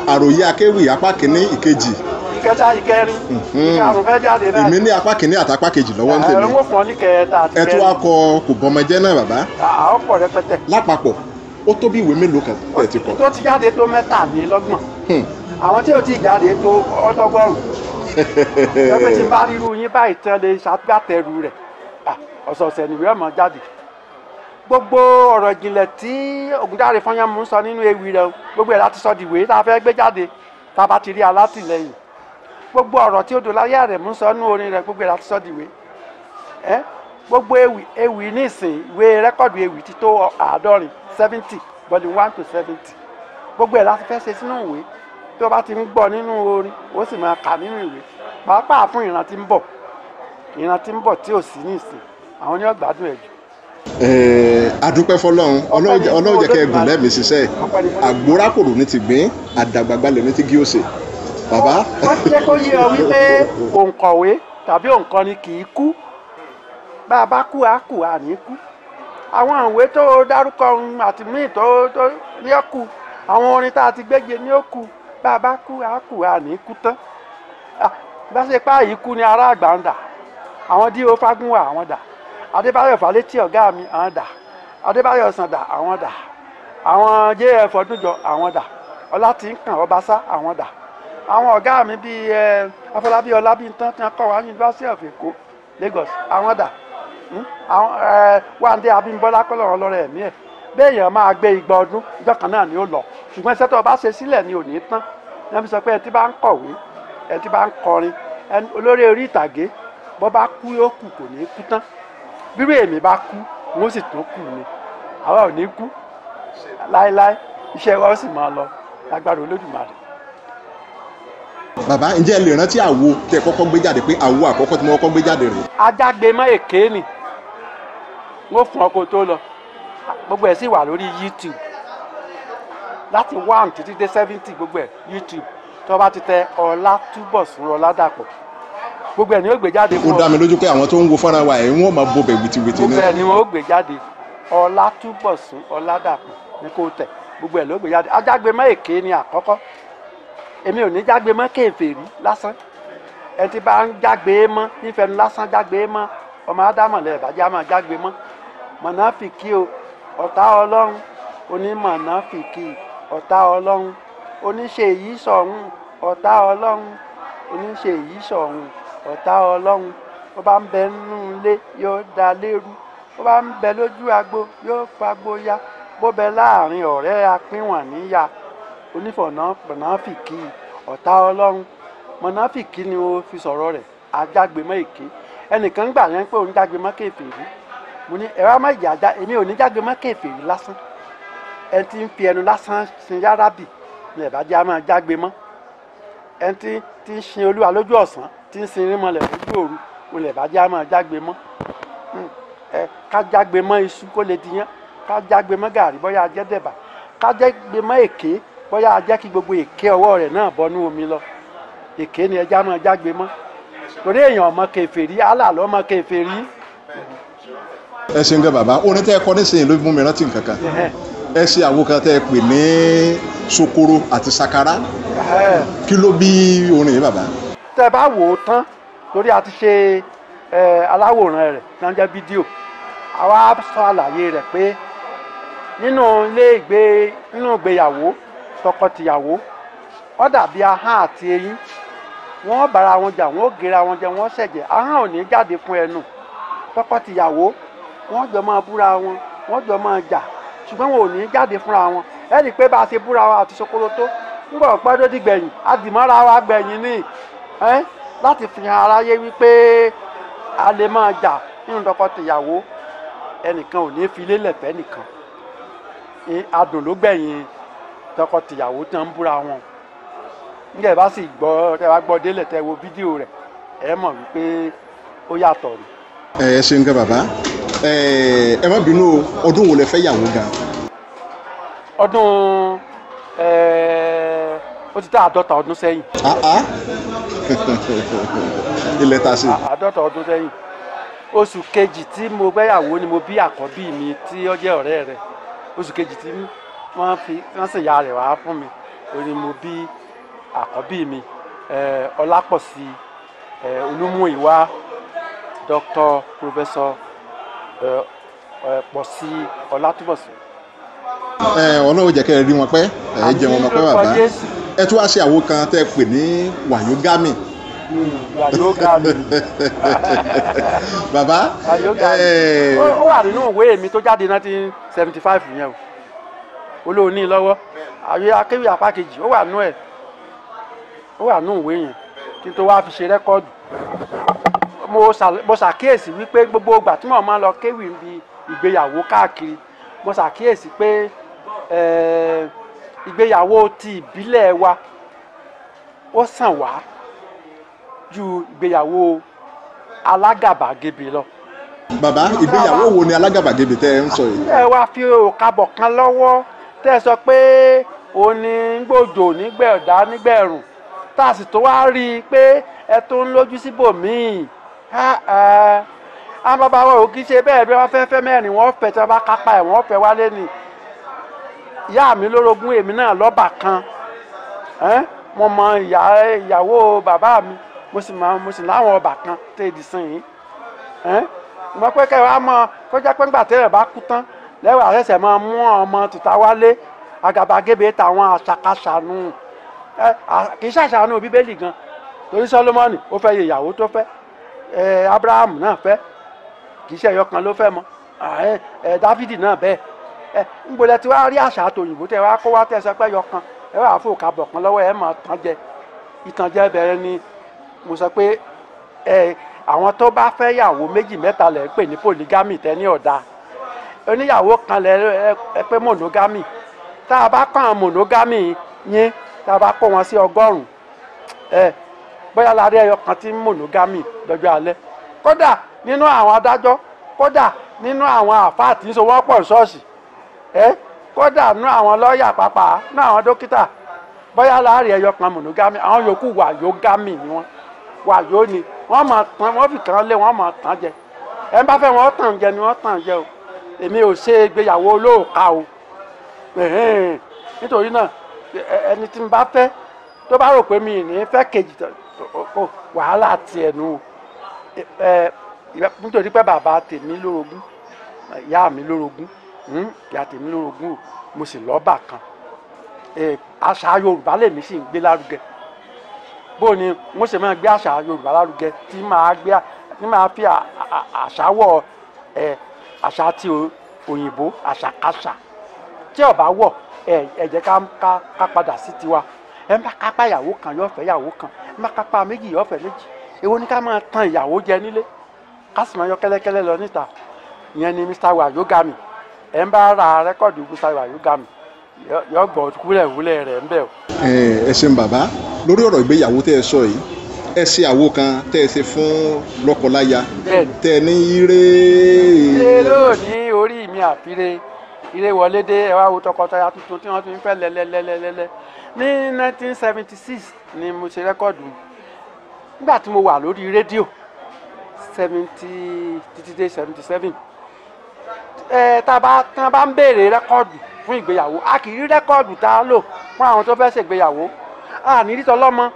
Àròyé Akéwì apá kìíní ìkejì. ìkẹta ìkẹrin ìkarùn fẹ́ jáde náà. èmi ní apá kìíní àtàpá kejì lọ́wọ́ ń tèmi. ẹ ń fún ọ ní kẹta àti kẹrin. ẹ tún wá kọ Kò bọ́mọjẹ́ náà bàbá. àwọn pọ̀ rẹpẹtẹ. lápapọ̀ ó tó bí ìwé mélòó kan ẹ ti kọ. tó ti jáde tó 17. àwọn tí ò ti jáde tó ọ̀tọ́gọ́rùn. lọ́pẹ́ tí bá rírú yín báyìí tán lè ṣàgbàtẹ̀rù rẹ̀ ọ̀sọ̀ọ̀sẹ̀ nìwé ọmọ jáde. gbogbo ọ̀rọ̀ ìjìnlẹ̀ tí Ògúndáre Fáyánmú sọ nínú ewì rẹ̀ gbogbo ẹ̀ láti sọ dìwé tá a fẹ́ gbé jáde tá a bá ti rí alátìlẹyìn. gbogbo ọ̀rọ̀ tí Odòláyé Àrẹ̀mú sọ nínú orin rẹ̀ gbogbo ẹ̀ láti sọ dìwé. gbogbo ewì nísìn ìwé rẹ́kọ̀dù ewì ti tó 70 volume 1 to 70 gbogbo ẹ̀ láti fẹ́ ṣe sínú ìwé tí wọ́n bá ti ń gbọ́ nínú orin ó sì máa kà nínú ìwé pàápàá fún ìran tí ń bọ̀ tí ò sí nísìn àwọn ní ọgbàdùn ẹ̀ jù. adúpẹ́ fọlọ́run Ọlọ́run jẹ́ kẹ́ ẹ gùn lẹ́mìí ṣiṣẹ́ àgbórákòrò ní ti gbìn àdàgbàgbàlẹ̀ ní ti gí òsè bàbá. wọ́n ti jẹ́ kó yé ọ wípé òǹkọ̀wé tàbí òǹkọ́ni kì í kú bá a bá kú a kù à ní kú àwọn ìwé tó dárúkọ àti míì tó ní ọkù àwọn orin tá a ti gbéje ní òkú bá a bá kú a kù à ní kú tán bá ṣe pa yìí kú ni ará àgbà ń dà àwọn D.O. Fágúnwà àwọn dà Adébáyọ̀ Fálétí ọ̀gá mi àwọn dà Adébáyọ̀ Sàndà àwọn dà àwọn J.F. Ọdúnjọ àwọn dà Ọlátìńkàn Ọbaṣá àwọn dà àwọn ọ̀gá mi bíi Afọlábí Ọlábíntán tí wọ́n kọ́ wa University of Èkó Lagos àwọn dà àwọn Wándé Abímbọ́lá kọ́lọ́run lọ́rọ̀ ẹ̀mí ẹ̀ béèyàn máa gbé igba ọdún ìjọ kan náà ni ó lọ ṣùgbọ́n iṣẹ́ tó o bá ṣe sílẹ̀ ni ò ní tán ẹni sọ pé ẹ ti bá ń kọ̀wé ẹ ti bá ń kọrin olórí orí ìtàgé bọ́ bá kú yóò kù kò ní kú tán bírò èmi bá kú wọ́n sì tún kù ni àwa ò ní kú láéláé iṣẹ́ wa ó sì máa lọ lágbára Olódùmarè. bàbá ǹjẹ́ ẹ lè rántí àwo tẹ kọ́kọ́ gbé jáde pé àwo àkọ́kọ́ tí mo kọ́kọ́ gbé jáde rè. Ajágbémọ́ èké ni wọ́n fún ọkọ̀ tó lọ gbogbo ẹ̀ sì wà lórí YouTube láti 1 títí dé 70 gbogbo ẹ̀ YouTube tó bá ti tẹ Ọlátúnbọ̀sún Oládàpọ̀ gbogbo ẹ̀ ni ó gbé jáde fún ọ. ó dá mi lójú pé àwọn tó ń wo fọ́nrán wa ẹ̀ wọ́n máa bo bẹ̀ wìtìwìtì ní. gbogbo ẹ̀ ni wọ́n ó gbé jáde Ọlátúnbọ̀sún Oládàpọ̀ ní kò tẹ̀ gbogbo ẹ̀ ló gbé jáde Ajágbémọ́ èké ni àkọ́kọ́ èmi ò ní jágbe mọ́ kèfèrí lásán ẹ ti bá ń jágbe mọ́ nífẹ̀ẹ́nu lásán jágbe mọ́ ọmọ ádámọ̀lẹ́ ìbàjẹ́ àmọ́ jágbe mọ́ mọ̀nàfìkì o ọ̀tá Ọlọ́run onímọ̀nàfìkì ọ̀tá Ọlọ́run oníṣèyí sọ̀hún ọ̀tá Ọlọ́run oníṣèyí sọ̀hún ọ̀tá Ọlọ́run ó bá ń bẹ nínú ilé yóò dá lérú ó bá ń bẹ lójú agbo yóò fagbó ya bó bẹ láàrin ọ̀rẹ́ apínwọ̀n níyà onífọ̀nàfìkì ọ̀tá Ọlọ́run mọ̀nàfìkì ni ó fi sọ̀rọ̀ rẹ̀ Ajágbémọ́ èké ẹnìkan gbà yẹn pé òun jágbémọ́ kèfèrí mo ní ẹ̀rọ má ìjà ajá èmi ò ní jágbémọ́ kèfèrí lásán ẹni tí ń fi ẹnu lásán sin yárábì ní ẹ̀bàjẹ́ a máa jágbémọ́ ẹni tí ń sin Olúwa lójú ọ̀sán tí ń sin irinmọ̀lẹ̀ lójú òru olè ẹ̀bàjẹ́ a máa jágbémọ́ ká jágbémọ́ iṣu kó lè diyán ká jágbémọ́ gàrí bóyá ajẹ́dẹ̀bà ká jágbémọ́ èké bóyá ajẹ́ kí gbogbo èké ọwọ́ rẹ̀ náà bọ́nú omi lọ èké ni ẹja máa jágbémọ́ torí èèyàn ọmọ kèfèrí Allah ló ọmọ kèfèrí. ẹ ṣe ń gẹ bàbá orin tẹ ẹ kọ nísìnyí ló mú mi rántí nǹkan kan ẹ ṣe àwo kan tẹ ẹ pè ní Sokoro àti Sakara kí ló bí orin yìí bàbá. tẹ bá wò ó tán torí a ti ṣe aláwòrán rẹ̀ náà jẹ́ fídíò àwa sọ àlàyé rẹ̀ pé nínú ìgbéyàwó tọkọtìyàwó ó dàbí ahọ́n àti eyín wọ́n bára wọn jà wọ́n gera wọn jẹ wọ́n ṣẹ̀jẹ̀ ahọ́n ò ní jáde fún ẹnu tọkọtìyàwó wọ́n jọ máa búra wọn wọ́n jọ máa jà ṣùgbọ́n wọn ò ní jáde fúnra wọn ẹ rí i pé bá a ṣe búra wa àti Sokoro tó ń bọ̀ pẹ́ tó di gbẹ̀yìn adìmọ́ra wa gbẹ̀yìn ní láti fi hàn aráyé wípé a lè máa jà nínú tọkọtìyàwó ẹnìkan ò ní fi lélẹ̀ fẹ́ nìkan adùn ló gbẹ̀yìn tọkọtìyàwó tí wọ́n ń búra wọn nígbà bá sì gbọ́ tẹ́ wá gbọ́ délẹ̀ tẹ́ wo fídíò rẹ̀ ẹ mọ̀ wípé ó yàtọ̀ ni. ẹ ṣeun kẹ bàbá ẹ má bínú ọdún wo lẹ fẹ́ yàwó gan. ọdún ó ti tó 50 ọdún sẹ́yìn. ilẹ̀ ta sí. 50 ọdún sẹ́yìn oṣù kejì tí mo gbéyàwó ni mo bí àkọ́bí mi tí ó jẹ́ ọ̀rẹ́ rẹ̀ oṣù kejì tí wọ́n sì ya rẹ̀ wá fún mi ó ní mo bí àkọ́bí mi Ọlápọ̀sí Olúmúyìwá Dr. Professor Pọ̀sí Olatunbosun. Ọlọ́run jẹ́ kẹ́ ẹ rí wọn pẹ́ ẹ jẹ́ wọn pẹ́ bàbá ẹ tún wá ṣe àwo kan tẹ́ pè ní wàyógámì. Wàyógámì. bàbá ó wà nínú ìwé mi tó jáde 1975 yẹn o olóòní lọ́wọ́ àwẹ̀ akéwì apá kejì ó wà nú ẹ̀ ó wà nú ìwé yẹn kí n tó wá fi ṣe rẹ́kọ́ọ̀dù mo ṣàkíyèsí wípé gbogbo ìgbà tí mo máa lọ kéwì níbi ìgbéyàwó káàkiri mo ṣàkíyèsí pé ìgbéyàwó ti ìbílẹ̀ wa ó sàn wá ju ìgbéyàwó alágàbàgebè lọ. bàbá ìgbéyàwó wo ni alágàbàgebè tẹ́ ẹ ń sọ yìí. ẹ wá fi òkàbọ̀ kan lọ́wọ́ tẹ́ ẹ sọ pé òní gbòjò nígbẹ̀ọ̀dá nígbẹ̀rùn tá a sì tó wá rí i pé ẹ tó ń lójú síbòmíì àwọn bàbá wa ò kí ṣe bẹ́ẹ̀ bí wọ́n fẹ́ fẹ́ mẹ́rin wọ́n fẹ́ tí wọ́n bá kápá ẹ̀ wọ́n fẹ́ wálé ni ìyá mi lórogún èmi náà lọ́bà kan mo mọ ìyàwó bàbá mi mo sì láwọn ọbà kan tẹ́ ìdí sìn yín mo pẹ́ kẹ́ wàá mọ kó jẹ́ pé ńgbà tẹ́lẹ̀ bá kú tán lẹ́wọ̀ àṣẹ̀ṣẹ̀ máa mú ọmọ tìta wálé àgàbàgebè tàwọn àṣàkáṣàánú kì í ṣàṣàánú bíbélì gan torí Sólómọ́nì ó fẹ́ yẹ ìyàwó tó fẹ́ Abrahamu náà fẹ́ kì í ṣe ẹyọ kan ló fẹ́ mọ́ Dáfídì náà bẹ́ẹ̀ ńgbọ́lẹ̀ tí wàá rí àṣà àtòyìnbó tẹ wàá kó wá tẹ ẹsẹ pé ẹyọ kan ẹ wàá fò kábọ̀ kan lọ́wọ́ ẹ máa tán jẹ ìtànjẹ bẹ̀rẹ̀ ni mo sọ pé àwọn tó bá fẹ́ yàwó méjì mẹ́ta lẹ̀ ń pè ní polygamy tẹ́ ní ọ̀dà oníyàwó kan lẹ̀ ẹ pé monogamy tá a bá kàn monogamy yín tá a bá kó wọn sí 100 bóyá la rí ẹyọ kan tí monogamy lọ́jọ́ alẹ́ kódà nínú àwọn adájọ́ kódà nínú àwọn àfáà tí ń so wọ́n pọ̀ ṣọ́ọ̀ṣì kódà nínú àwọn lọ́ọ̀yà pàápàá nínú àwọn dókítà bóyá la rí ẹyọ kan monogamy àwọn yòókù wàyógámì ni wọ́n wàyó ni wọ́n máa tán wọ́n fi kàn lé wọ́n máa tán jẹ ẹ bá fẹ́ wọ́n tàn jẹ ni wọ́n tàn jẹ o èmi ò ṣe ìgbéyàwó olóòka o nítorí náà ẹni tí n bá fẹ́ tó bá rò pé mi ní fẹ́ kejì wàhálà tiẹ̀ nù nítorí pé bàbá tèmi lórogún ìyá mi lórogún ìyá tèmi lórogún mo sì lọ́bà kan àṣà Yorùbá lèmi sì ń gbé lárugẹ bó ni mo sì máa gbé àṣà Yorùbá lárugẹ tí máa fi àṣàwọ̀ àṣà ti òyìnbó àṣàkáṣà tí ó bá wọ̀ ẹ jẹ́ ká padà sí tiwa ẹ má kápá ìyàwó kan yóò fẹ́ ìyàwó kan ẹ má kápá méjì yóò fẹ́ méjì èwo ni ká máa tan ìyàwó jẹ nílé ká sì máa yọ kẹ́lẹ́kẹ́lẹ́ lọ níta ìyẹn ni Mr. Wayogami ẹ ń bá ra rẹ́kọ̀dù Mr. Wayogami yọ gbọ́ wúlẹ̀wúlẹ̀ rẹ̀ ń bẹ̀ o. ẹ ṣeun bàbá lórí ọ̀rọ̀ ìgbéyàwó tẹ́ ẹ sọ yìí ẹ ṣe àwo kan tẹ́ ẹ ṣe fún lọ́kọláya tẹ́ ẹ ní ire. ire lónìí orí mi àfire ire wọlé dé ẹ wá wo tọkọtaya tuntun tí wọ́n ti ń fẹ́ lẹ́lẹ́lẹ́lẹ́lẹ́ ní 1976 ni mo ṣe rẹ́kọ̀dù nígbà tí mo wà lórí rédíò 70 títí dé 77 tá a bá ń béèrè rẹ́kọ̀dù fún ìgbéyàwó a kì í rí rẹ́kọ̀dù tá a lò fún àwọn tó fẹ́ ṣègbéyàwó a ní rí tọlọ́mọ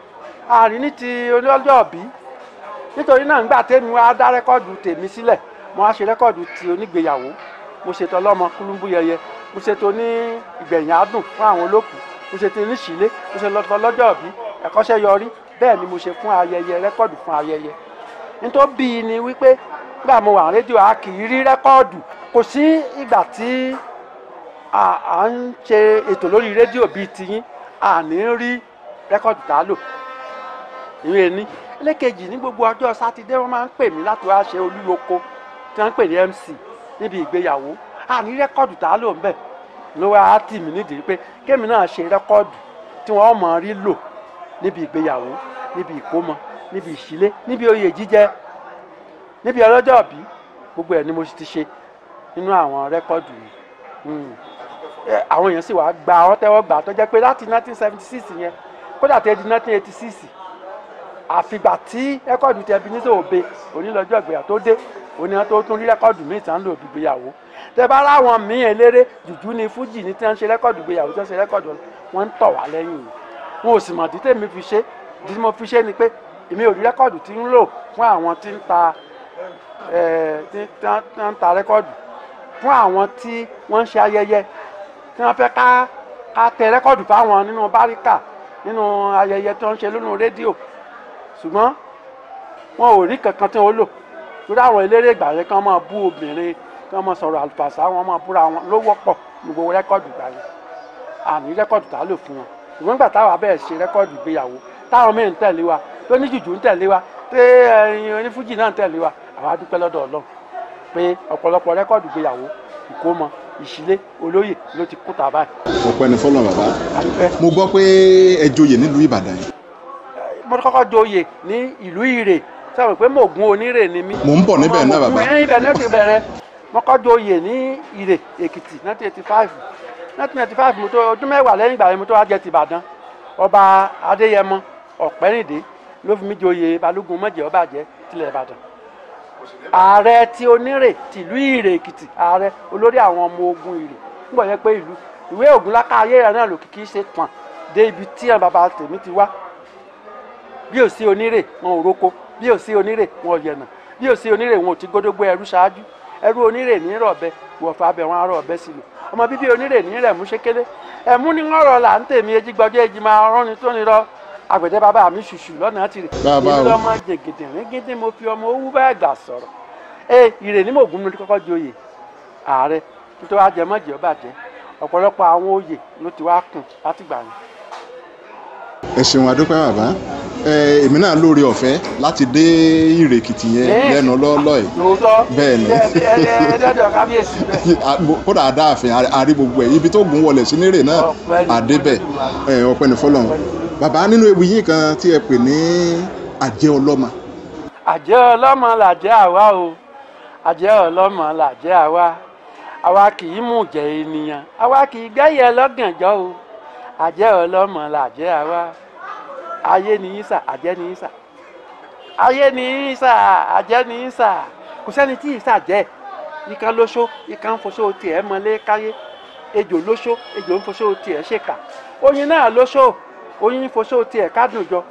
a ní ti ọlọ́jọ́ òbí nítorí náà nígbà tẹ́mi wá dá rẹ́kọ̀dù tèmi sílẹ̀ mo wá ṣe rẹ́kọ̀dù ti onígbéyàwó mo ṣètò ọlọ́mọ kúlúmbú yẹyẹ mo ṣètò ní ìgbẹ̀yìn àádùn fún àwọn olókùú mo ṣètò oníṣìlé mo ṣe lọ́jọ́ òbí ẹ̀kọ́ṣẹ́ yọrí bẹ́ẹ̀ ni mo ṣe fún ayẹyẹ rẹ́kọ̀dù fún ayẹyẹ nítorí bíi ni wípé nígbà mo wà rédíò a kì í rí rẹ́kọ̀dù kò sí ìgbà tí à ń ṣe ètò lórí rédíò bíi tiyín à ní rí rẹ́kọ̀dù tá a lò ìwé ní ẹlẹ́kejì ní gbogbo ọjọ́ sátidé wọ́n máa ń pè mí láti wá ṣe olúyoko tí wọ́n ń pè ní MC níbi ìgbéyàwó à ní rẹ́kọ̀dù tá a lò ń bẹ̀ ló wá tì mí nídìí pé kémi náà ṣe rẹ́kọ̀dù tí wọ́n mọ̀ rí lò níbi ìgbéyàwó níbi ìkómọ níbi ìṣílé níbi oyè jíjẹ níbi ọlọ́jọ́ bí gbogbo ẹ̀ ni mo ti ṣe nínú àwọn rẹ́kọ́ọ̀dù yìí. Àwọn èèyàn sì wá gba ọ tẹ́wọ́ gbà tó jẹ́ pé láti 1976 yẹn kódà tẹ́ di 1986 àfìgbà tí rẹ́kọ́ọ̀dù ti Ebenezer Obey onílọ́jọ́ ìgbéyàwó tó dé oníyan tó tún rí rẹ́kọ́ọ̀dù míì tí wọ́n ń lò bí ìgbéyàwó tẹ́ bá ráwọn míì eléré jùjú ní fújì ní tí wọ́n ń ṣe rẹ́kọ́ọ̀dù ìgbéyàwó tí wọ́n ṣe rẹ́kọ́ọ̀dù wọn ń tọ̀ wá lẹ́yìn yìí wọn ò sì mọ̀ dídé mi fi ṣe dídí mo fi ṣe ni pé èmi ò rí rẹ́kọ́ọ̀dù tí ń lò fún àwọn tí ń ta rẹ́kọ́ọ̀dù fún àwọn tí wọ́n ń ṣe ayẹyẹ tí wọ́n fẹ́ ká tẹ rẹ́kọ́ọ̀dù fáwọn nínú báríkà nínú ayẹyẹ tí wọ́n ń ṣe lónú rédíò ṣùgbọ́n wọn ò rí kankan tí wọ́n lò lórí àwọn eléré ìgbà yẹn kí wọ́n máa bú obìnrin kí wọ́n máa sọ̀rọ̀ àlùfàṣà wọn máa búra wọn ló wọ́pọ̀ ní gbogbo rẹ́kọ́ọ̀dù ìgbà yẹn àní rẹ́kọ́ọ̀dù tá a lò fún wọn ṣùgbọ́n nígbà táwa bẹ́ẹ̀ ṣe rẹ́kọ́ọ̀dù ìgbéyàwó táwọn míì ń tẹ̀lé wa tó ní jùjú ń tẹ̀lé wa tí onífújì náà ń tẹ̀lé wa àwa dúpẹ́ lọ́dọ̀ Ọlọ́run pé ọ̀pọ̀lọpọ̀ rẹ́kọ́ọ̀dù ìgbéyàwó ìkómọ ìṣílé olóyè ló ti kú tà báyìí. ọpẹ́ ni fọ́lọ́run bàbá mo gbọ́ pé ẹ joyè nílùú Ìbàdàn yìí. mo kọ́kọ́ joyè ní ìlú Ìrè sọ pé Mògún Onírè ni mí. mò ń bọ̀ níbẹ̀ náà bàbá. ibẹ̀ náà ti bẹ̀rẹ̀ mo kọ́ joyè ní Ìrè Èkìtì 1985 mo tó ọdún mẹ́wàá lẹ́yìn ìgbà yẹn mo tó wá jẹ ti Ìbàdàn ọba Adéyẹmọ Ọ̀pẹ́rìndé ló fi mí joyè balógun mọ̀jẹ̀ ọbàjẹ́ tilẹ̀ Ìbàdàn ààrẹ ti Onírè tìlú Ìrè Èkìtì ààrẹ olórí àwọn ọmọ ogun Ìrè nígbà yẹn pé ìlú ìwé Ògúnláká ayé rẹ náà lòkìkí ṣe pọ̀n dé ibi tí àwọn bàbá tèmi ti wá bí ò sí Onírè wọn ò roko bí ò sí Onírè wọn ò yẹ̀nà bí ò sí Onírè wọn ò ti gódógbó ẹrú ṣáájú ẹrú Onírè ní rọ̀bẹ wọ̀fà abẹ wọn arọ ọ̀bẹ sílò ọmọ bíbí Onírè ní rẹ̀ mú ṣékélé ẹ̀mú ni wọ́n rọ̀ là ń tèmi ejì gbọ́dọ̀ ejì máa rán ni tó ní rọ àgbẹ̀dẹ bàbá mi ṣùṣù lọ́nà tirẹ̀ èmi lọ́mọ jẹ̀gẹ̀dẹ̀ rẹ́gẹ́dẹ́ mo fi ọmọ owó bá gbà sọ̀rọ̀ Ìrè ní Mògún ló ti kọ́kọ́ joyè ààrẹ tó wá jẹ mọ́jẹ́ ọbàjẹ́ ọ̀pọ̀lọpọ̀ àwọn oyè ló ti wá kùn látìgbà yẹn. ẹ ṣeun adúpẹ́ bàbá èmi náà lóore ọ̀fẹ́ láti dé Ìrè Èkìtì yẹn lẹ́nu lọ́ọ́lọ́ ẹ̀ bẹ́ẹ̀ ni kódà adáàfin àrí gbogbo ẹ̀ ibi tó gùn wọlé sí nírè náà àdébẹ̀ ọpẹ́ ní fọ́lọ́run bàbá nínú ewu yìí kan tí ẹ pè ní àjẹ́ ọlọ́mọ. àjẹ́ ọlọ́mọ làjẹ́ àwa o àjẹ́ ọlọ́mọ làjẹ́ àwa kì í mú jẹ ènìyàn àwa kì í gbẹ́yẹ lọ́gànjọ́ o àjẹ́ ọlọ́mọ làjẹ́ àwa ayé ni yín sà àjẹ́ ni yín sà ayé ni yín sà àjẹ́ ni yín sà kò sẹ́ni tí yín sà jẹ́ ìkan lóṣó ìkan ń foṣó tiẹ̀ mọ́lé káyé ejò lóṣó ejò ń foṣó tiẹ̀ ṣèkà oyin náà lóṣó oyin ń foṣó tiẹ̀ kádùn jọ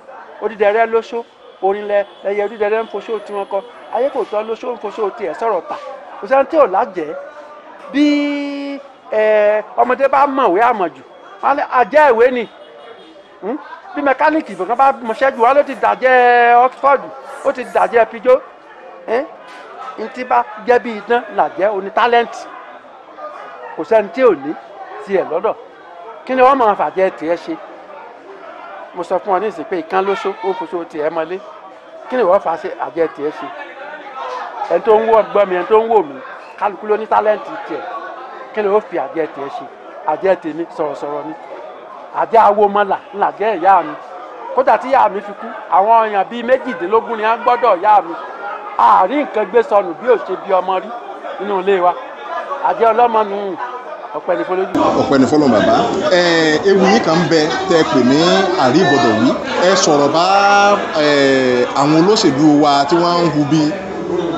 Odidere lóṣó orin lẹyẹ Odidere ń foṣó tiwọn kọ Ayekooto lóṣó ń foṣó tiẹ̀ sọ̀rọ̀ tà kò sẹ́ni tí ò lájẹ́ bí ọmọdé bá mọ̀wé àmọ̀jù wọn àjẹ́ ìwé ni bí mẹkáníìkì ìbọn bá mọṣẹ́ jù wọn ló ti dàjẹ́ Oxford ó ti dàjẹ́ pijó ntí bá jẹ́ bí idán làjẹ́ oní tálẹ́ǹtì kò sẹ́ni tí ò ní tiẹ̀ lọ́dọ̀ kí ni wọ́n máa fàjẹ́ tiẹ̀ ṣe mo sọ fún ọ ní ìsìn pé ìkan lóṣó ó foṣó tiẹ̀ mọ́lé kí ni wọ́n fà ṣe àjẹ́ tiẹ̀ ṣe ẹni tó ń wò gbọ́ mi ẹni tó ń wò mí kálukú ló ní tálẹ́ǹtì tiẹ̀ kí ni ó fi àjẹ́ tiẹ̀ ṣe àjẹ́ tèmi sọ̀rọ̀sọ̀rọ̀ ni àjẹ́ awomọ́là ńlàjẹ́ ìyá mi kódà tí ìyá mi fi kú àwọn èèyàn bíi 18 ni wọ́n gbọ́dọ̀ ìyá mi àárín nǹkan gbé sọnù bí ò ṣe bí ọmọ rí nínú ilé wa àjẹ́ ọlọ́mọ nù ọpẹ́ ní fọlójú. ọpẹ́ ní fọlọ́n bàbá ewu yìí kan bẹ tẹ pè ní àrí ìgbọ́dọ̀ wí ẹ sọ̀rọ̀ bá àwọn olóṣèlú wa tí wọ́n ń hu bí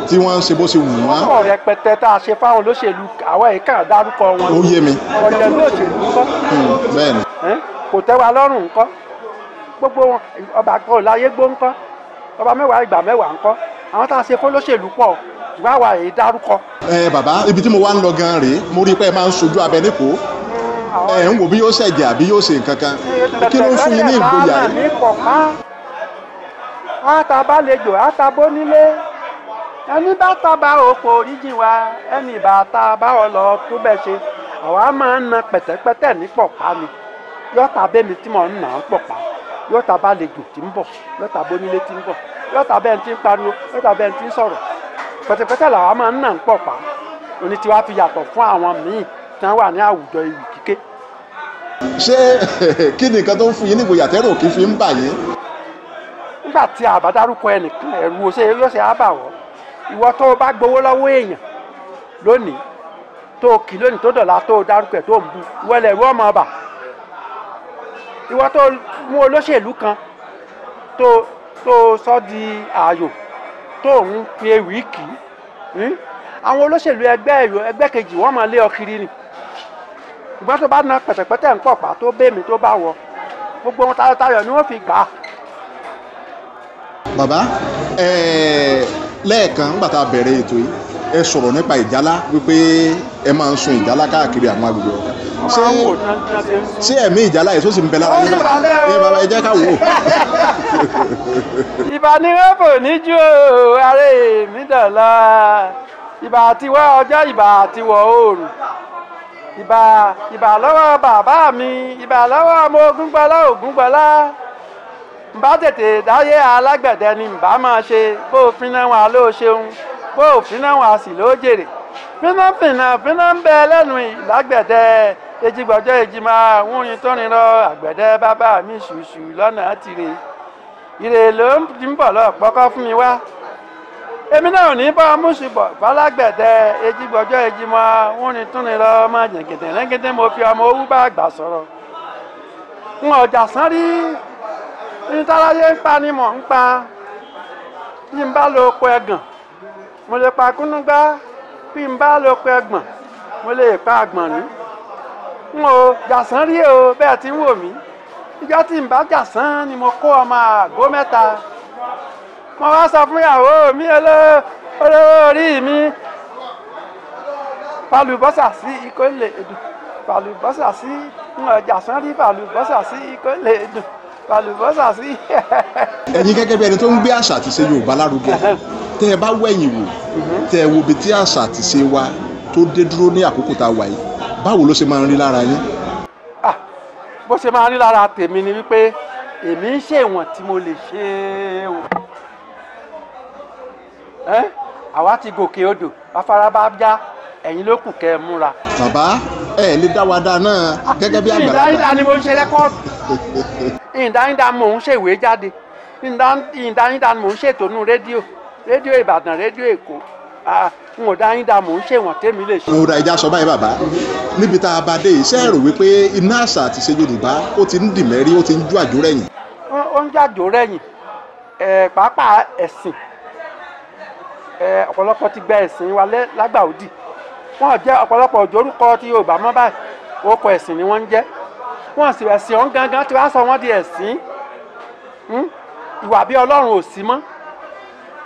tí wọ́n ń ṣe bó ṣe wù wọ́n. ọ̀rọ̀ rẹpẹtẹ tá a ṣe fáwọn olóṣèlú àwọn èèkà dárúkọ wọn. ó yé mi. ọ̀jẹ̀ ní òṣèlú ńkọ́. bẹ́ẹ̀ ni. kò tẹ́ wa lọ́rùn ńkọ́ gbogbo ọba kan ò láyé gbó ńkọ́ ọba mẹ́wàá ìgbà mẹ́wàá ńkọ́ àwọn tá a ṣe fún olóṣèlú pọ̀ ṣùgbọ́n àwa èyí dárúkọ. bàbá ibi tí mo wá ń lọ gan rèé mo rí i pé ẹ máa ń sojú abẹ nípò ń wò bí yóò ṣẹ̀jẹ̀ àbí yóò ṣe nǹkan kan kí ló ń fún yín ní ìgboyà yìí. àtàbálejò àtàbónílé ẹni bá tábà òpó oríjì wa ẹni bá tábà ọlọ tó bẹ ṣe àwa máa ń na pẹ̀tẹ́pẹ́tẹ́ ní pọ̀pá ni yọta bẹ́mi tí mò ń nà ń pọ̀pá yọta bá lejò tí ń bọ̀ yọta bónílé tí ń bọ̀ yọta bẹ́ẹ̀ tí ń pariwo yọta bẹ́ẹ̀ tí ń sọ̀rọ̀ pẹ̀tẹ́pẹ́tẹ́ làwa máa ń nà ń pọ̀pá oní tí wàá fi yàtọ̀ fún àwọn míì tí wọ́n wà ní àwùjọ ìwì kíké ṣé kí ni nǹkan tó ń fún yín nígboyà tẹ́rù kí fi ń bà yín. nígbà tí a bá dárúkọ ẹnìkan ẹ̀rù yóò ṣe á bà wọ́ ìwọ tó o bá gbowó lọ́wọ́ èèyàn lónìí tó o kì lónìí tó dọ̀la tó o dárúkọ ẹ̀ tó o ń bu ìwọlẹ̀ ẹ̀rù ọmọ ọba ìwọ tó mú olóṣèlú kan tó o sọ di ààyò tó o ń fi ewì kì í àwọn olóṣèlú ẹgbẹ́ kejì wọ́n máa lé ọ kiri ni ìgbọ́n tó bá na pẹ̀tẹ̀pẹ̀tẹ̀ ń pọ̀pá tó bẹ́ẹ̀mí tó bá wọ gbogbo ohun tayọ̀tayọ̀ ni wọ́n fi gbà á. bàbá lẹ́ẹ̀kan nígbà tá a bẹ̀rẹ̀ ètò yìí ẹ sọ̀rọ̀ nípa ìjálá wípé ẹ máa ń sun ìjálá káàkiri àwọn agbègbè ọ̀kan ṣé ẹ̀mí ìjálá yìí tó sì ń bẹ lára yín náà ẹ bàbá ẹ jẹ́ ká wò ó. ìbánirọ́pò níjú ààrẹ mi dọ̀la ìbà àtiwọ́ ọjọ́ ìbà àtiwọ́ oòrùn ìbà lọ́wọ́ bàbá mi ìbà lọ́wọ́ ọmọ Ògúngbọ́lá Ògúngbọ́lá nbá tètè dáyé alágbẹ̀dẹ ni nbá máa ṣe bó òfin náà wà ló ṣeun bó òfin náà wà sí ló jèrè fínà ń bẹ lẹ́nu ìlágbẹ̀dẹ ejigbọ̀jọ́ ejima wúrin tó rìn lọ àgbẹ̀dẹ bàbá mi ṣùṣù lọ́nà tìrẹ ìrè ló ń bọ̀ lọ pọ́kọ́ fún mi wá èmi náà ò ní bá mùsùlùmọ̀ falágbẹ̀dẹ ejigbọ̀jọ́ ejima wúrin tó rìn lọ ọmọ jẹ̀gẹ̀dẹ̀ lẹ́gẹ̀dẹ̀ mo fi ọmọ owó bá àgbà sọ̀rọ̀ n ọjà sán rí ní táráyé ń pa ni mò ń pa bí n bá lo oko ẹ̀gàn mo lè pa kúnnúgbá bí n bá lo oko ẹ̀gbọ̀n mo lè pa àgbọ̀n rí n ò jàsán rí o bẹ́ẹ̀ tí ń wò mí ìjọ tí n bá jàsán ni mo kó ọmọ àgó mẹ́ta mo wá sọ fún ìyàwó mi olówó orí mi falùbọ́sà sí ikọ́ lè dùn falùbọ́sà sí n ò jàsán rí falùbọ́sà sí ikọ́ lè dùn falùbọ́sà sí. ẹ̀yin gẹ́gẹ́ bí ẹni tó ń gbé àṣà àti ṣe Yorùbá lárugẹ tẹ́ ẹ bá wẹ̀yìn wò tẹ́ ẹ wo ibi tí àṣà àti ṣe wa tó dé dúró ní àkókò tá a wà yìí báwo ló ṣe máa ń rí lára yín. bó ṣe máa ń rí lára tèmi ni wípé èmi ń ṣe ìwọ̀n tí mo lè ṣe o àwa ti gòkè odò afárá bá já ẹ̀yin ló kù kẹ́ ẹ múra. bàbá ẹ lè dá wa dá náà gẹ́gẹ́ bí àgbàlagbà. ìdáyìndá ni mo ń ṣe rẹ́kọ́ọ̀dù ìdáyìndá mò ń ṣèwé jáde ìdáyìndá mò ń ṣètò nù rédíò Ìbàdàn rédíò Èkó n ò dáyìndá mò ń ṣèwọ̀n tèmi lè ṣe. mo ra ìjà sọ báyìí bàbá níbi tá a bá dé iṣẹ́ rò wípé iná àṣà àti ṣe Yorùbá ó ti ń dì mẹ́rí ó ti ń jú àjò rẹ̀yìn. ó ń jàjò rẹ̀yìn pàápàá ẹ̀sìn ọ̀pọ̀lọpọ̀ ti gba ẹ̀sìn wa lágbà òdì wọ́n jẹ́ ọ̀pọ̀lọpọ̀ òjòrúkọ ti Yorùbá mọ́ báyìí orúkọ ẹ̀sìn ni wọ́n ń jẹ́ wọ́n sì ẹ̀sìn ọ̀hún gangan tí wàá sọ wọ́n di ẹ̀sìn ìwà bí Ọlọ́run ò sí mọ́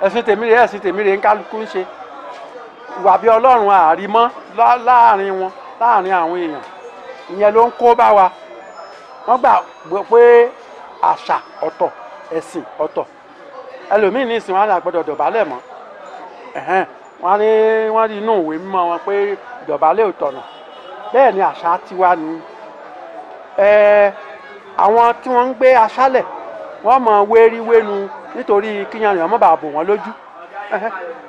ẹ̀sìn tèmi rèé ń kálukú ń ṣe ìwà bí Ọlọ́run àrímọ́ láàrin wọn láàrin àwọn èèyàn ìyẹn ló ń kó bá wa wọ́n gbà pé àṣà ọ̀tọ̀ ẹ̀sìn ọ̀tọ̀ ẹlòmíín ní ìsìn wọn ni àgbọ́dọ̀ dọ̀bálẹ̀ mọ́ wọ́n rí inú ìwé mímọ́ wọn pé ìdọ̀bálẹ̀ ò tọ̀nà bẹ́ẹ̀ ni àṣà tiwa ni àwọn tí wọ́n ń gbé aṣálẹ̀ wọ́n mọ̀ wéríwénu nítorí kíyan èèyàn má bàa bò wọ́n lójú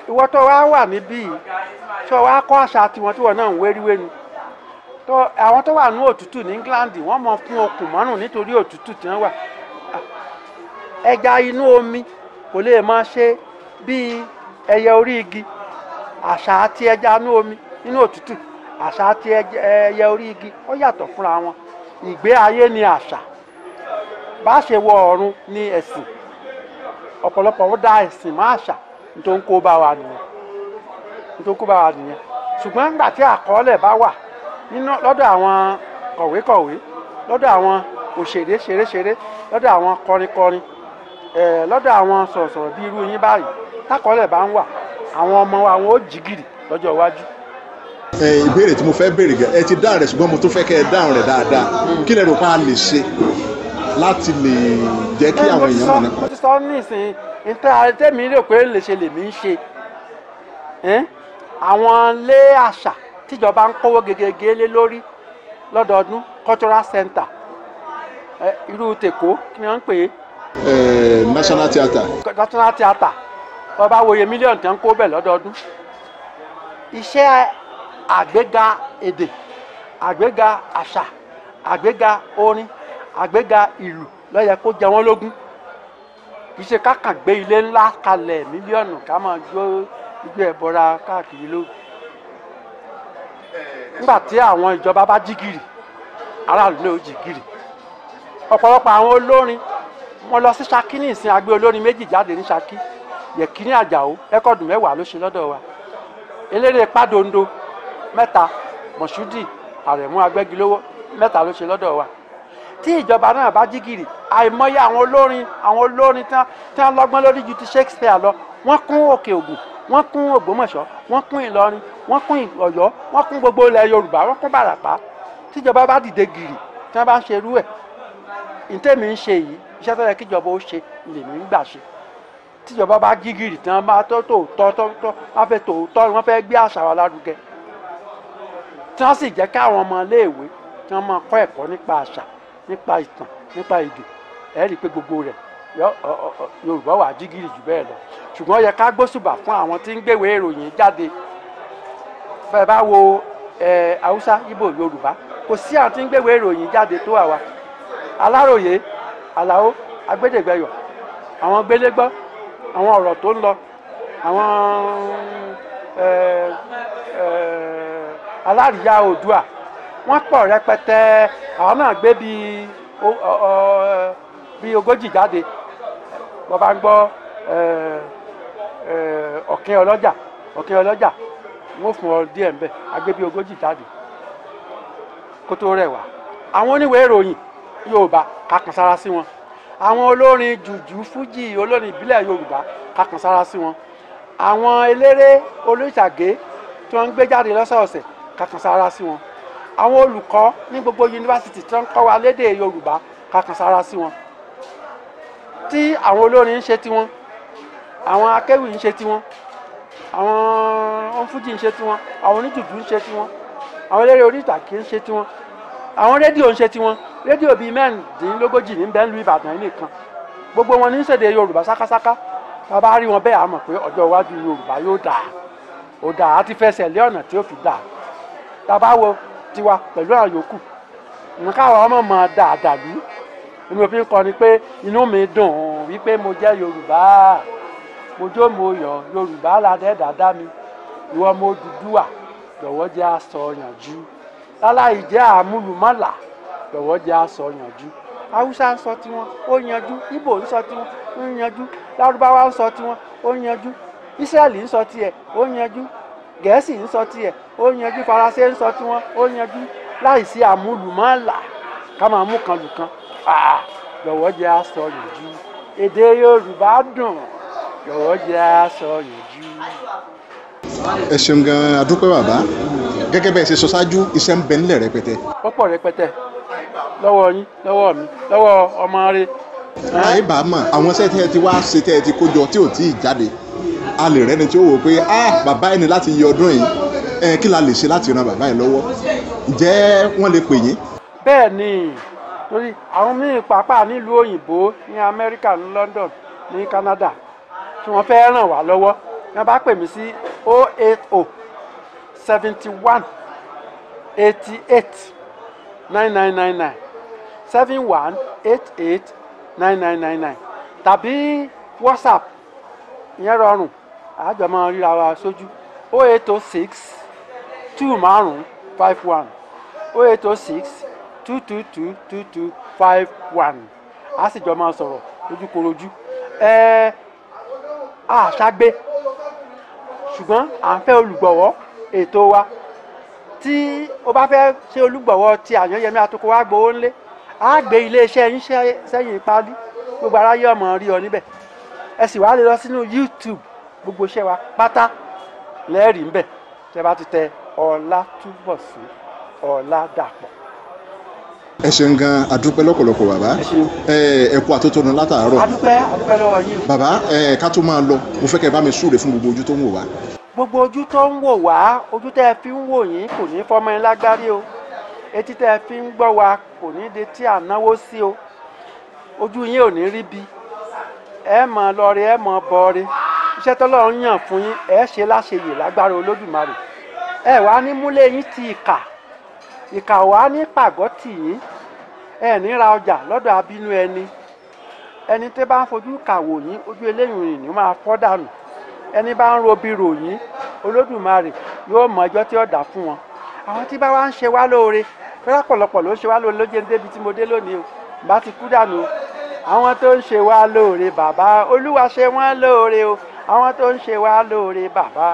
ìwọ tó wá wà níbí tó wá kọ́ àṣà tiwọn tí wọ́n náà ń wéríwénu àwọn tó wà ní òtútù ní England wọ́n mọ̀ fún okùn mọ́rùn nítorí òtútù tí wọ́n wà ẹja inú omi kò lè máa ṣe bíi ẹyẹ orí igi àṣà àti ẹja inú omi nínú òtútù àṣà àti ẹyẹ orí igi ó yàtọ̀ fúnra wọn ìgbé ayé ni àṣà bá ṣe wọ ọ̀run ní ẹ̀sìn ọ̀pọ̀lọpọ̀ ó dá ẹ̀sìn má àṣà nítorí ń kó bá wa nìyẹn ṣùgbọ́n nígbà tí àkọọ́lẹ̀ bá wà lọ́dọ̀ àwọn kọ̀wékọ̀wé lọ́dọ̀ àwọn òṣèré ṣeré lọ́dọ̀ àwọn kọrinkọrin lọ́dọ̀ àwọn sọ̀rọ̀sọ̀rọ̀ bí irú yín báyìí tákọọ́lẹ̀ bá ń wà àwọn ọmọ wa wọn ó jí gìrì lọ́jọ́ iwájú. ìbéèrè tí mo fẹ́ béèrè gẹ̀ ẹ ti dáhùn rẹ̀ ṣùgbọ́n mo tún fẹ́ kẹ́ ẹ dáhùn rẹ̀ dáadáa kí lẹ rò pé a lè ṣe láti lè jẹ́ kí àwọn èèyàn mọ̀ nípa. mo ti sọ nísìnyí nítorí tẹ́mi rò pé lè ṣe lèmi ń ṣe àwọn ilé àṣà tíjọba ń kówó gegege lé lórí lọ́dọọdún cultural center irú tèkó kí wọ́n ń pè é. national theatre. national theatre ọba wòye mílíọ̀nù tí wọ́n ń kó bẹ̀ lọ́dọọdún. iṣẹ́ àgbéga èdè àgbéga àṣà àgbéga orin àgbéga ìlú ló yẹ kó jẹ wọ́n lógún kì í ṣe ká kàn gbé ilé ńlá kalẹ̀ mílíọ̀nù ká máa jó igbó ẹ̀bọra káàkiri lóru. nígbà tí àwọn ìjọba bá jí gìrì aráàlú náà ó jí gìrì. ọ̀pọ̀lọpọ̀ àwọn olórin wọn lọ sí Ṣakí ní ìsìn agbé olórin méjì jáde ní Ṣakí Yẹ̀kínní Àjàó rẹ́kọ̀dù 10 ló ṣe lọ́dọ̀ wa eléré Pàdóńdó 3 Mọ̀ṣúdì Àrẹ̀mú Agbẹ́gilówó 3 ló ṣe lọ́dọ̀ wa. tí ìjọba náà bá jí gìrì àìmọye àwọn olórin tí wọ́n lọ́gbọ́n lórí ju ti Shakespeare lọ wọ́n kún Òkè Ògùn wọ́n kún Ògbómọ̀ṣọ́ wọ́n kún Ìlọrin wọ́n kún Ọ̀yọ́ wọ́n kún gbogbo ilẹ̀ Yorùbá wọ́n kún Bàràpá. tíjọba bá dìde gìrì tí wọ́n bá ń ṣe irú ẹ̀ ìtẹ́mi ń ṣe yìí iṣẹ́ tó yẹ kíjọba ó ṣe lèmi ń gbà ṣe. tíjọba bá jí gìrì tí wọ́n bá tòótọ́ wọ́n fẹ́ tòótọ́ wọ́n fẹ́ gbé àṣà wa lárugẹ tí wọ́n sì jẹ́ káwọn ọmọ iléèwé tí wọ́n máa kọ́ ẹ̀kọ́ nípa àṣà nípa ìtàn nípa èdè ẹ rí i pé gbogbo rẹ̀ Yorùbá wà jí gìrì jù bẹ́ẹ̀ lọ. ṣùgbọ́n ó yẹ ká gbóṣùbà fún àwọn tí ń gbéwèé ìròyìn jáde. bẹ́ẹ̀ bá wo Haúsá Ìgbò Yorùbá kò sí àwọn tí ń gbéwèé ìròyìn jáde tó àwa. Aláròyé Àlàó Agbẹ́dẹ̀gbẹ́yọ̀ àwọn gbélégbọ́ àwọn ọ̀rọ̀ tó ń lọ àwọn Alárìíyá Oòduà wọ́n pọ̀ rẹpẹtẹ àwọn náà gbé bíi 40 jáde wọ́n bá ń gbọ́ ọ̀kẹ́ ọlọ́jà wọ́n fún ọ díẹ̀ ń bẹ̀ agbé bíi 40 jáde kó tó rẹwà. àwọn oníwèé ìròyìn Yorùbá kakàn sára sí wọn àwọn olórin jùjú fújì olórin ìbílẹ̀ Yorùbá kakàn sára sí wọn àwọn eléré olóṣàgé tí wọ́n ń gbé jáde lọ́sọ̀ọ̀sẹ̀ kakàn sára sí wọn àwọn olùkọ́ ní gbogbo yunifásitì tí wọ́n ń kọ́ wa lédè Yorùbá kakàn sára sí wọn. tí àwọn olórin ń ṣe tiwọn àwọn akéwì ń ṣe tiwọn àwọn onífújì ń ṣe tiwọn àwọn oníjùjú ń ṣe tiwọn àwọn eléré orí ìtàgé ń ṣe tiwọn àwọn rédíò ń ṣe tiwọn rédíò bíi 36 ní bẹ́ẹ̀ lu Ìbàdàn nìkan gbogbo wọn ní ń ṣèdè Yorùbá sákásáká bàbá rí wọn bẹ́ẹ̀ á mọ̀ pé ọjọ́ iwájú Yorùbá yóò dáa á ti fẹsẹ̀ lé ọ̀nà tí ó fi dáa. tàbá wo tiwa pẹ̀lú àwọn yòókù nǹkan àwọn ọmọ mọ̀ dáadáa lù inú òfin kọ ni pé inú mi dùn wípé mo jẹ́ Yorùbá mo jó mo yọ̀ Yorùbá ládẹ́ dáadáa mi ìwọ mo Odùduwà lọ́wọ́ jẹ́ aṣọ yànjú láláì jẹ́ àmúlùmọ́là lọ́wọ́ jẹ́ aṣọ yànjú. Haúsá ń sọ tiwọn ó yanjú Ìgbò ń sọ tiwọn ó yanjú Lárúbáwá ń sọ tiwọn ó yanjú Ísírẹ́lì ń sọ tiẹ̀ ó yanjú Gẹ̀ẹ́sì ń sọ tiẹ̀ ó yanjú Faransé ń sọ tiwọn ó yanjú láìsí àmúlùmọ́là ká máa mú kan lù kan lọ́wọ́ jẹ́ aṣọ yànjú èdè Yorùbá dùn lọ́wọ́ jẹ́ aṣọ yànjú. ẹ ṣeun gan adúpẹ́ bàbá gẹ́gẹ́ bẹ́ẹ̀ ṣe sọ ṣáájú iṣẹ́ ń bẹ nílẹ̀ rẹpẹtẹ. ó pọ̀ rẹpẹtẹ lọ́wọ́ yín lọ́wọ́ mi lọ́wọ́ ọmọ rẹ. àyè bá a mọ̀ àwọn iṣẹ́ tí ẹ ti wá ṣe tí ẹ ti kó jọ tí ò tí ì jáde a lè rẹ́ni tí ó wò pé bàbá ẹni láti yẹ ọdún yìí kí la lè ṣe láti ran bàbá yẹn lọ́wọ́ ǹjẹ́ wọ́n lè pè yín. bẹ́ẹ̀ ni torí àwọn míì pàápàá nílùú òyìnbó ní Amẹ́ríkà ní London ní Canada tí wọ́n fẹ́ ràn wá lọ́wọ́ wọ́n bá pè mí sí 080 71 88 9999 71 88 9999 tàbí WhatsApp ìyẹn rọrùn àjọ máa ríra wa sójú 0806 25 51 0806 222 2251 a sì jọ máa sọ̀rọ̀ lójúkorojú àṣàgbé ṣùgbọ́n à ń fẹ́ olùgbọ̀wọ́ ètò wa tí o bá fẹ́ ṣe olùgbọ̀wọ́ ti Àyànyẹmí Àtòkò wa gbowó ńlé á gbé iléeṣẹ́ yín sẹ́yìn ìpálí gbogbo aráyé ọmọ rí ọ níbẹ̀ ẹ sì wá lè lọ sínú YouTube gbogbo iṣẹ́ wa pátá lẹ́ẹ̀rí ńbẹ̀ tẹ́ bá ti tẹ Ọlátúnbọ̀sún Ọládàpọ̀. ẹ ṣeun gan adúpẹ́ lọ́pọ̀lọpọ̀ bàbá ẹ kú àtótónu látàárọ̀. adúpẹ́ lọ́wọ́ yín. bàbá ká tó máa lọ mo fẹ́ kẹ́ bá mi súre fún gbogbo ojú tó ń wò wá. gbogbo ojú tó ń wò wá ojú tẹ́ ẹ fi ń wò yín kò ní fọmọ yín lágbárí o etí tẹ́ ẹ fi ń gbọ́ wa kò ní de tí à náwó sí o ojú yín ò ní rí bi ẹ mọ̀ lọ́ọ̀rẹ́ ẹ mọ̀ bọ́ọ̀rẹ́ iṣẹ́ tọ́lọ́run yàn fún yín ẹ ṣe láṣeyè lágbára Olódùmarè ẹ wá ní múlẹ̀ yín ti ìkà ìkà wá ní pàgọ́ tì yín ẹ ní ra ọjà lọ́dọ̀ abínú ẹni tí bá ń fojú kàwò yín ojú eléyìí ni máa fọ́ dànù ẹni bá ń robi ròyìn Olódùmarè yóò mọ ọjọ́ tí ó dà fún wọn àwọn tí bá wá ń ṣe wá lóore fẹ́rẹ́ pọ̀lọpọ̀ ló ń ṣe wá lóore ló jẹ́ débi tí mo dé lónìí o bá ti kú dànù o àwọn tó ń ṣe wá lóore bàbá Olúwa ṣe wọ́n lóore o àwọn tó ń ṣe wá lóore bàbá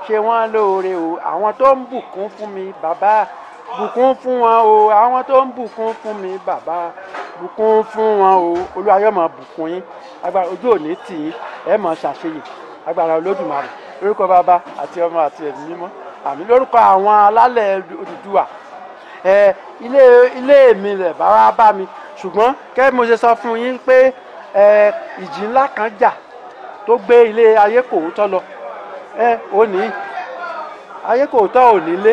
ṣe wọ́n lóore o àwọn tó ń bùkún fún mi bàbá bùkún fún wọn o àwọn tó ń bùkún fún mi bàbá bùkún fún wọn o Olúwa yóò máa bùkún yín agbára ojú òní tì yín ẹ máa ṣàṣeyè agbára Olódùmarè lórúkọ bàbá àti ọmọ àti ẹ̀mí mímọ́ àmì lórúkọ àwọn alálẹ̀ Odùduwà ilé mi rẹ̀ bá wá bá mi ṣùgbọ́n kẹ́ mo ṣe sọ fún yín pé ìjì ńlá kan jà tó gbé ilé Ayekooto lọ òní Ayekooto ò nílé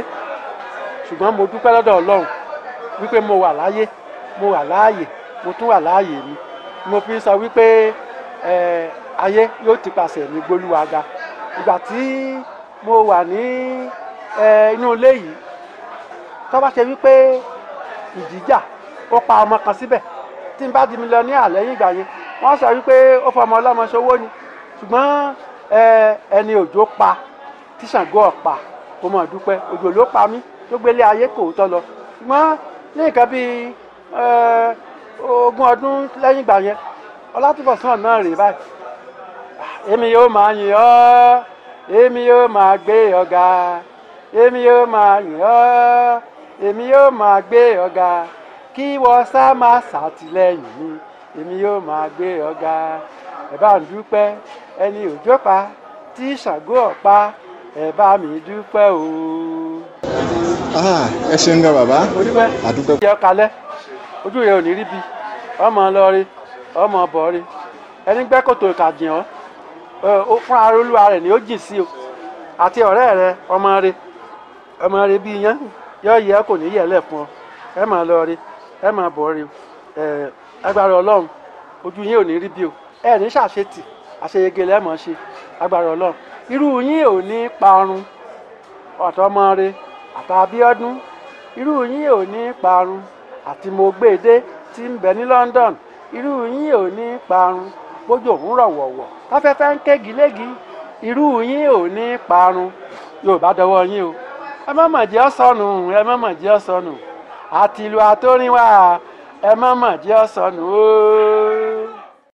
ṣùgbọ́n mo dúpẹ́ lọ́dọ̀ Ọlọ́run wípé mo wà láyé mo wà láàyè mo tún wà láàyè mi mo fi sọ wípé ayé yóò ti pàṣẹ mi gbólúwa ga ìgbà tí mo wà ní inú ilé yìí tó bá ṣe wípé ìjìjà ó pa ọmọ kan síbẹ̀ tí n bá di mílíọ̀nìyà lẹ́yìn ìgbà yẹn wọ́n sọ wípé ó fọmọ ọlọ́mọ ṣòwò ni ṣùgbọ́n ẹni òjò pa tí Ṣàngó ọ̀pá kò mọ̀ dúpẹ́ òjò ló pa mí tó gbélé Ayekooto lọ ṣùgbọ́n ní nǹkan bíi 20 ọdún lẹ́yìn ìgbà yẹn Olatunbosun náà rèé báyìí èmi yóò máa yìn ọ́ èmi yóò máa gbé ọ ga èmi yóò máa yìn ọ́ èmi yóò máa gbé ọ ga kí wọ́n sá máa ṣàtìlẹ́yìn mi èmi yóò máa gbé ọ ga ẹ bá ń dúpẹ́ ẹni òjò pa tí Ṣàngó ọ̀pá ẹ bá mi dúpẹ́ o. Ẹ ṣeun gan bàbá àdúpẹ́. jẹ́ kalẹ́ ojú rẹ̀ ò ní rí bi ọmọ lọ́ọ́rí ọmọ bọ̀ọ́rí ẹni gbẹ́ kòtò ìkàjìn ọ́ fún ara Olúwa rẹ̀ ni ó jìn sí o àti ọ̀rẹ́ rẹ̀ ọmọ rẹ̀ bíi yẹn yọ yẹ kò ní yẹlẹ̀ fún ọ ẹ máa lọ́ọ́rí ẹ máa bọ̀ọ́rí agbára Ọlọ́run ojú yín ò ní rí bí o ẹ ní ṣàṣetì àṣeyege lẹ́mọ̀ ṣe agbára Ọlọ́run irú yín ò ní parun ọ̀tọ́mọ́re àtàbíọ́dún irú yín ò ní parun àti Mògbédé tí ń bẹ ní London irú yín ò ní parun bójú òun rọ̀ wọ̀wọ̀ káfẹ́fẹ́ ń kégi légi irú yín ò ní parun yóò bá dọwọ́ yín o ẹ má mà jẹ́ ọ̀sọ́nù ẹ má mà jẹ́ ọ̀sọ́nù àtìlù àtórin wa ẹ má mà jẹ́ ọ̀sọ́nù o.